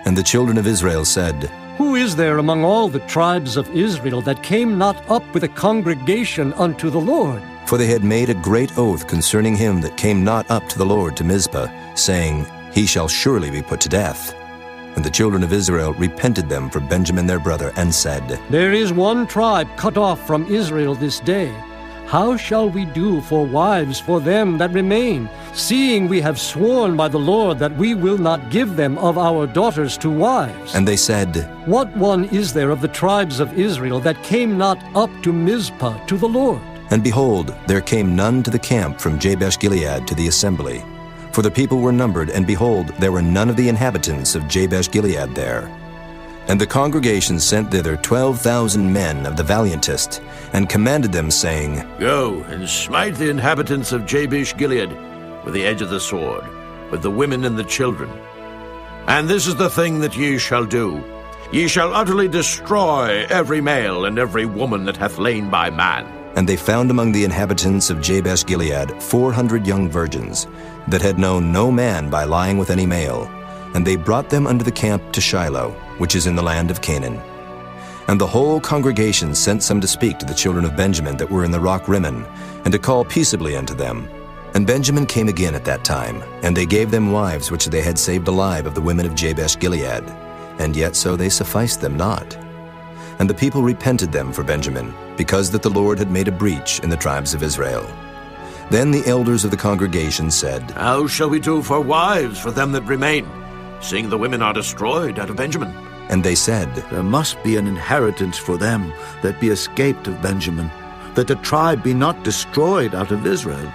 And the children of Israel said, Who is there among all the tribes of Israel that came not up with a congregation unto the Lord? For they had made a great oath concerning him that came not up to the Lord to Mizpah, saying, He shall surely be put to death. And the children of Israel repented them for Benjamin their brother, and said, There is one tribe cut off from Israel this day. How shall we do for wives for them that remain, seeing we have sworn by the Lord that we will not give them of our daughters to wives? And they said, What one is there of the tribes of Israel that came not up to Mizpah to the Lord? And behold, there came none to the camp from Jabesh-Gilead to the assembly. For the people were numbered, and behold, there were none of the inhabitants of Jabesh-Gilead there. And the congregation sent thither 12,000 men of the valiantest, and commanded them, saying, Go and smite the inhabitants of Jabesh-Gilead with the edge of the sword, with the women and the children. And this is the thing that ye shall do. Ye shall utterly destroy every male and every woman that hath lain by man. And they found among the inhabitants of Jabesh-Gilead 400 young virgins, that had known no man by lying with any male. And they brought them unto the camp to Shiloh, which is in the land of Canaan. And the whole congregation sent some to speak to the children of Benjamin that were in the rock Rimmon, and to call peaceably unto them. And Benjamin came again at that time, and they gave them wives which they had saved alive of the women of Jabesh-Gilead, and yet so they sufficed them not. And the people repented them for Benjamin, because that the Lord had made a breach in the tribes of Israel. Then the elders of the congregation said, How shall we do for wives for them that remain, seeing the women are destroyed out of Benjamin? And they said, There must be an inheritance for them that be escaped of Benjamin, that the tribe be not destroyed out of Israel.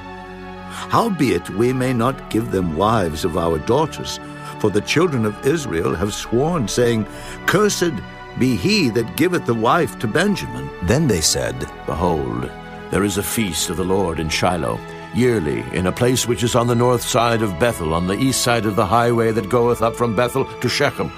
Howbeit we may not give them wives of our daughters, for the children of Israel have sworn, saying, Cursed be he that giveth the wife to Benjamin. Then they said, Behold, there is a feast of the Lord in Shiloh, yearly, in a place which is on the north side of Bethel, on the east side of the highway that goeth up from Bethel to Shechem,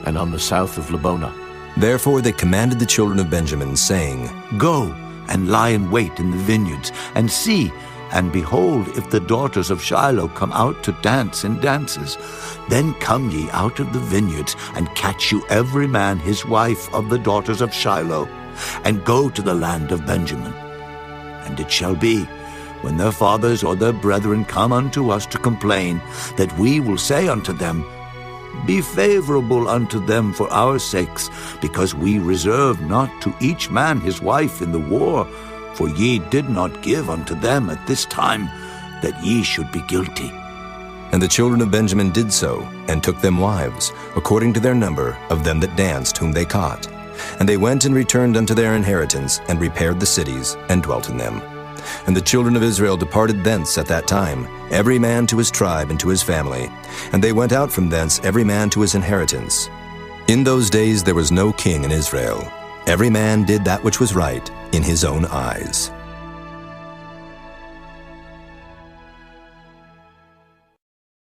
and on the south of Lebonah. Therefore they commanded the children of Benjamin, saying, Go and lie in wait in the vineyards, and see, and behold, if the daughters of Shiloh come out to dance in dances, then come ye out of the vineyards, and catch you every man his wife of the daughters of Shiloh, and go to the land of Benjamin. And it shall be, when their fathers or their brethren come unto us to complain, that we will say unto them, Be favorable unto them for our sakes, because we reserve not to each man his wife in the war, for ye did not give unto them at this time, that ye should be guilty. And the children of Benjamin did so, and took them wives, according to their number of them that danced, whom they caught. And they went and returned unto their inheritance, and repaired the cities, and dwelt in them. And the children of Israel departed thence at that time, every man to his tribe and to his family. And they went out from thence every man to his inheritance. In those days there was no king in Israel. Every man did that which was right in his own eyes.